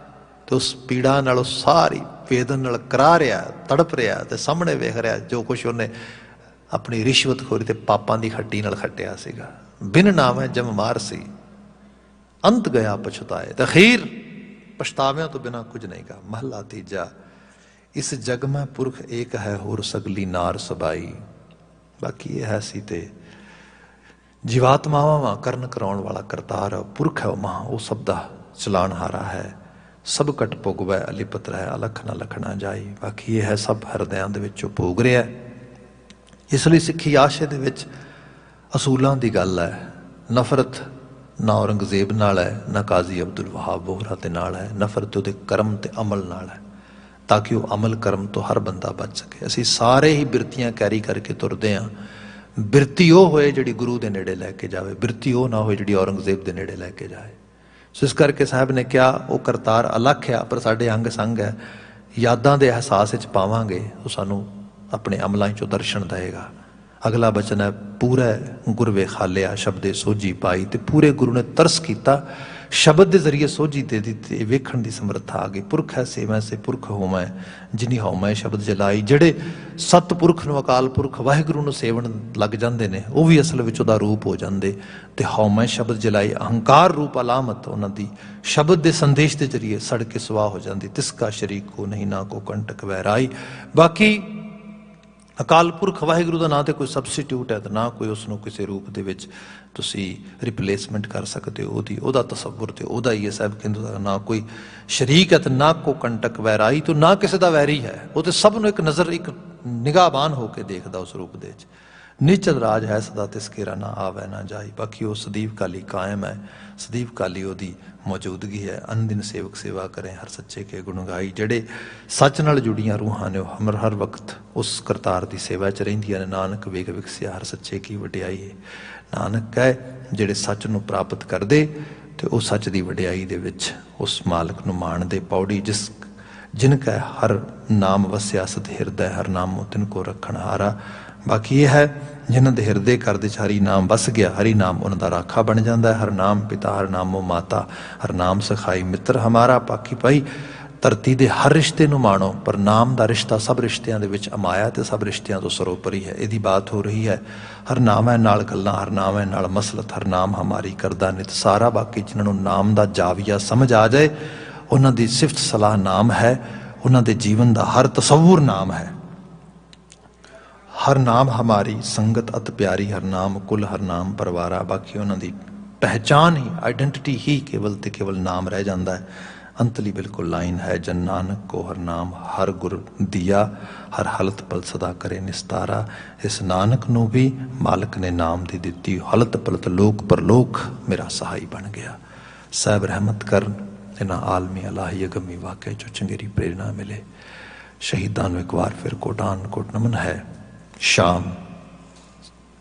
ਤੇ ਉਸ ਪੀੜਾ ਨਾਲ ਸਾਰੀ ਵੇਦਨ ਨਾਲ ਕਰਾ ਰਿਹਾ, ਤੜਪ ਰਿਹਾ, ਤੇ ਸਾਹਮਣੇ ਵੇਖ ਰਿਹਾ ਜੋ ਕੁਛ ਉਹਨੇ ਆਪਣੀ ਰਿਸ਼ਵਤਖੋਰੀ ਤੇ ਪਾਪਾਂ ਦੀ ਖੱਟੀ ਨਾਲ ਖੱਟਿਆ ਸੀਗਾ। ਬਿਨ ਨਾਮ ਹੈ ਜਮ ਮਾਰ ਸੀ, ਅੰਤ ਗਿਆ ਪਛਤਾਏ, ਤੇ ਅਖੀਰ ਪਛਤਾਵਿਆਂ ਤੋਂ ਬਿਨਾਂ ਕੁਝ ਨਹੀਂ ਗਾ। ਮਹਲਾ ਤੀਜਾ, ਇਸ ਜਗ ਮੈਂ ਪੁਰਖ ਏਕ ਹੈ, ਹੋਰ ਸਗਲੀ ਨਾਰ ਸਬਾਈ। ਬਾਕੀ ਇਹ ਹੈ ਸੀ ਤੇ ਜੀਵਾਤਮਾਵਾਂ ਕਰਨ ਕਰਾਉਣ ਵਾਲਾ ਕਰਤਾਰ ਪੁਰਖ ਹੈ, ਉਹ ਮਹਾਂ, ਉਹ ਸਭ ਦਾ ਚਲਾਣਹਾਰਾ ਹੈ। ਸਭ ਕਟ ਭੋਗਵੈ ਅਲਿਪਤ ਰਹਿ, ਅਲਖ ਨਾ ਲਖਣਾ ਜਾਈ। ਬਾਕੀ ਇਹ ਹੈ ਸਭ ਹਿਰਦਿਆਂ ਦੇ ਵਿੱਚੋਂ ਭੋਗ ਰਿਹਾ। ਇਸ ਲਈ ਸਿੱਖੀ ਆਸ਼ੇ ਦੇ ਵਿੱਚ ਅਸੂਲਾਂ ਦੀ ਗੱਲ ਹੈ। ਨਫ਼ਰਤ ਨਾ ਔਰੰਗਜ਼ੇਬ ਨਾਲ ਹੈ, ਨਾ ਕਾਜ਼ੀ ਅਬਦੁਲ ਵਹਾਬ ਵੋਹਰਾ ਦੇ ਨਾਲ ਹੈ। ਨਫ਼ਰਤ ਉਹਦੇ ਕਰਮ ਤੇ ਅਮਲ ਨਾਲ ਹੈ, ਤਾਂ ਕਿ ਉਹ ਅਮਲ ਕਰਮ ਤੋਂ ਹਰ ਬੰਦਾ ਬਚ ਸਕੇ। ਅਸੀਂ ਸਾਰੇ ਹੀ ਬਿਰਤੀਆਂ ਕੈਰੀ ਕਰਕੇ ਤੁਰਦੇ ਹਾਂ। ਬਿਰਤੀ ਉਹ ਹੋਏ ਜਿਹੜੀ ਗੁਰੂ ਦੇ ਨੇੜੇ ਲੈ ਕੇ ਜਾਵੇ, ਬਿਰਤੀ ਉਹ ਨਾ ਹੋਏ ਜਿਹੜੀ ਔਰੰਗਜ਼ੇਬ ਦੇ ਨੇੜੇ ਲੈ ਕੇ ਜਾਏ। ਸੋ ਇਸ ਕਰਕੇ ਸਾਹਿਬ ਨੇ ਕਿਹਾ ਉਹ ਕਰਤਾਰ ਅਲੱਖ ਆ, ਪਰ ਸਾਡੇ ਅੰਗ ਸੰਗ ਹੈ। ਯਾਦਾਂ ਦੇ ਅਹਿਸਾਸ ਵਿੱਚ ਪਾਵਾਂਗੇ, ਉਹ ਸਾਨੂੰ ਆਪਣੇ ਅਮਲਾਂ 'ਚੋਂ ਦਰਸ਼ਨ ਦੇਵੇਗਾ। ਅਗਲਾ ਬਚਨ ਹੈ, ਪੂਰਾ ਗੁਰ ਵੇਖਾਲਿਆ ਸ਼ਬਦੇ ਸੋਝੀ ਪਾਈ। ਤੇ ਪੂਰੇ ਗੁਰੂ ਨੇ ਤਰਸ ਕੀਤਾ, ਸ਼ਬਦ ਦੇ ਜ਼ਰੀਏ ਸੋਝੀ ਦੇ ਦਿੱਤੀ, ਵੇਖਣ ਦੀ ਸਮਰੱਥਾ ਆ ਗਈ। ਪੁਰਖ ਹੈ ਸੇਵੈ ਸੇ ਪੁਰਖ ਹੋਮੈ, ਜਿਨੀ ਹਉਮੈ ਸ਼ਬਦ ਜਲਾਈ। ਜਿਹੜੇ ਸਤਪੁਰਖ ਨੂੰ, ਅਕਾਲ ਪੁਰਖ ਵਾਹਿਗੁਰੂ ਨੂੰ ਸੇਵਣ ਲੱਗ ਜਾਂਦੇ ਨੇ, ਉਹ ਵੀ ਅਸਲ ਵਿੱਚ ਉਹਦਾ ਰੂਪ ਹੋ ਜਾਂਦੇ। ਤੇ ਹਉਮੈ ਸ਼ਬਦ ਜਲਾਈ, ਅਹੰਕਾਰ ਰੂਪ ਅਲਾਮਤ ਉਹਨਾਂ ਦੀ ਸ਼ਬਦ ਦੇ ਸੰਦੇਸ਼ ਦੇ ਜ਼ਰੀਏ ਸੜ ਕੇ ਸੁਆਹ ਹੋ ਜਾਂਦੀ। ਤਿਸ ਕਾ ਸ਼ਰੀਕ ਕੋ ਨਹੀਂ, ਨਾ ਕੋ ਕੰਟਕ ਵੈਰਾਈ। ਬਾਕੀ ਅਕਾਲ ਪੁਰਖ ਵਾਹਿਗੁਰੂ ਦਾ ਨਾਂ ਤੇ ਕੋਈ ਸਬਸਟੀਟਿਊਟ ਹੈ, ਤੇ ਨਾ ਕੋਈ ਉਸ ਨੂੰ ਕਿਸੇ ਰੂਪ ਦੇ ਵਿੱਚ ਤੁਸੀਂ ਰਿਪਲੇਸਮੈਂਟ ਕਰ ਸਕਦੇ ਹੋ। ਉਹਦਾ ਤਸੱਵੁਰ ਤੇ ਉਹਦਾ ਹੀ ਹੈ। ਸਾਹਿਬ ਕਹਿੰਦੇ ਨਾ ਕੋਈ ਸ਼ਰੀਕ ਹੈ ਤੇ ਨਾ ਕੋ ਕੰਟਕ ਵੈਰਾਈ, ਤੋਂ ਨਾ ਕਿਸੇ ਦਾ ਵੈਰੀ ਹੈ। ਉਹ ਤੇ ਸਭ ਨੂੰ ਇੱਕ ਨਜ਼ਰ, ਇੱਕ ਨਿਗਾਹਬਾਨ ਹੋ ਕੇ ਦੇਖਦਾ ਉਸ ਰੂਪ ਦੇ ਵਿੱਚ। ਨਿਚਲ ਰਾਜ ਹੈ ਸਦਾ ਤਿਸ ਕੇਰਾ, ਨਾ ਆਵੈ ਨਾ ਜਾਈ। ਬਾਕੀ ਉਹ ਸਦੀਵ ਕਾਲੀ ਕਾਇਮ ਹੈ, ਸਦੀਵ ਕਾਲੀ ਉਹਦੀ ਮੌਜੂਦਗੀ ਹੈ। ਅਨਦਿਨ ਸੇਵਕ ਸੇਵਾ ਕਰੇ, ਹਰ ਸੱਚੇ ਕੇ ਗੁਣ ਗਾਈ। ਜਿਹੜੇ ਸੱਚ ਨਾਲ ਜੁੜੀਆਂ ਰੂਹਾਂ ਨੇ, ਉਹ ਹਰ ਵਕਤ ਉਸ ਕਰਤਾਰ ਦੀ ਸੇਵਾ 'ਚ ਰਹਿੰਦੀਆਂ ਨੇ। ਨਾਨਕ ਵੇਖ ਵਿਕਸਿਆ ਹਰ ਸੱਚੇ ਕੀ ਵਡਿਆਈ ਹੈ। ਨਾਨਕ ਕਹੇ ਜਿਹੜੇ ਸੱਚ ਨੂੰ ਪ੍ਰਾਪਤ ਕਰਦੇ ਤੇ ਉਹ ਸੱਚ ਦੀ ਵਡਿਆਈ ਦੇ ਵਿੱਚ ਉਸ ਮਾਲਕ ਨੂੰ ਮਾਣਦੇ। ਪੌੜੀ ਜਿਨ ਕੈ ਹਰ ਨਾਮ ਵਸਿਆ ਸਦ ਹਿਰਦੈ, ਹਰ ਨਾਮੋ ਤਿਨ ਕੋ ਰੱਖਣ ਹਾਰਾ। ਬਾਕੀ ਇਹ ਹੈ ਜਿਨ੍ਹਾਂ ਦੇ ਹਿਰਦੇ ਘਰ ਦੇ 'ਚ ਹਰੀ ਨਾਮ ਵਸ ਗਿਆ, ਹਰੀ ਨਾਮ ਉਹਨਾਂ ਦਾ ਰਾਖਾ ਬਣ ਜਾਂਦਾ ਹੈ। ਹਰ ਨਾਮ ਪਿਤਾ, ਹਰ ਨਾਮੋ ਮਾਤਾ, ਹਰ ਨਾਮ ਸਖਾਈ ਮਿੱਤਰ ਹਮਾਰਾ। ਬਾਕੀ ਭਾਈ ਧਰਤੀ ਦੇ ਹਰ ਰਿਸ਼ਤੇ ਨੂੰ ਮਾਣੋ, ਪਰ ਨਾਮ ਦਾ ਰਿਸ਼ਤਾ ਸਭ ਰਿਸ਼ਤਿਆਂ ਦੇ ਵਿੱਚ ਅਮਾਇਆ ਤੇ ਸਭ ਰਿਸ਼ਤਿਆਂ ਤੋਂ ਸਰੋਪਰੀ ਹੈ। ਇਹਦੀ ਬਾਤ ਹੋ ਰਹੀ ਹੈ। ਹਰ ਨਾਮ ਹੈ ਨਾਲ ਗੱਲਾਂ, ਹਰ ਨਾਮ ਹੈ ਨਾਲ ਮਸਲਤ, ਹਰ ਨਾਮ ਹਮਾਰੀ ਕਰਦਾ ਨਿਤ ਸਾਰਾ। ਬਾਕੀ ਜਿਨ੍ਹਾਂ ਨੂੰ ਨਾਮ ਦਾ ਜਾਵੀਆ ਸਮਝ ਆ ਜਾਏ, ਉਹਨਾਂ ਦੀ ਸਿਫਤ ਸਲਾਹ ਨਾਮ ਹੈ, ਉਹਨਾਂ ਦੇ ਜੀਵਨ ਦਾ ਹਰ ਤਸੱਵੁਰ ਨਾਮ ਹੈ। ਹਰ ਨਾਮ ਹਮਾਰੀ ਸੰਗਤ ਅਤ ਪਿਆਰੀ, ਹਰ ਨਾਮ ਕੁਲ, ਹਰ ਨਾਮ ਪਰਿਵਾਰਾ। ਬਾਕੀ ਉਹਨਾਂ ਦੀ ਪਹਿਚਾਨ ਹੀ, ਆਈਡੈਂਟਿਟੀ ਹੀ ਕੇਵਲ ਤੇ ਕੇਵਲ ਨਾਮ ਰਹਿ ਜਾਂਦਾ ਹੈ। ਅੰਤਲੀ ਬਿਲਕੁਲ ਲਾਈਨ ਹੈ, ਜਨ ਨਾਨਕ ਕੋ ਹਰ ਨਾਮ ਹਰ ਗੁਰ ਦੀਆ, ਹਰ ਹਲਤ ਪਲ ਸਦਾ ਕਰੇ ਨਿਸਤਾਰਾ। ਇਸ ਨਾਨਕ ਨੂੰ ਵੀ ਮਾਲਕ ਨੇ ਨਾਮ ਦੀ ਦਿੱਤੀ, ਹਲਤ ਪਲਤ ਲੋਕ ਪਰਲੋਕ ਮੇਰਾ ਸਹਾਈ ਬਣ ਗਿਆ। ਸਾਹਿਬ ਰਹਿਮਤ ਕਰਨ, ਇਹਨਾਂ ਆਲਮੀ ਅਲਾਹੀ ਅਗੰਮੀ ਵਾਕਿਆ 'ਚੋਂ ਚੰਗੇਰੀ ਪ੍ਰੇਰਨਾ ਮਿਲੇ। ਸ਼ਹੀਦਾਂ ਨੂੰ ਇੱਕ ਵਾਰ ਫਿਰ ਕੋਟਾਨ ਕੋਟ ਨਮਨ ਹੈ। ਸ਼ਾਮ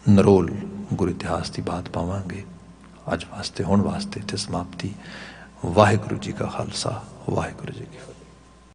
ਨਰੋਲ ਗੁਰੂ ਇਤਿਹਾਸ ਦੀ ਬਾਤ ਪਾਵਾਂਗੇ। ਅੱਜ ਵਾਸਤੇ, ਹੁਣ ਵਾਸਤੇ ਇੱਥੇ ਸਮਾਪਤੀ। ਵਾਹਿਗੁਰੂ ਜੀ ਕਾ ਖਾਲਸਾ, ਵਾਹਿਗੁਰੂ ਜੀ ਕੀ ਫਤਿਹ।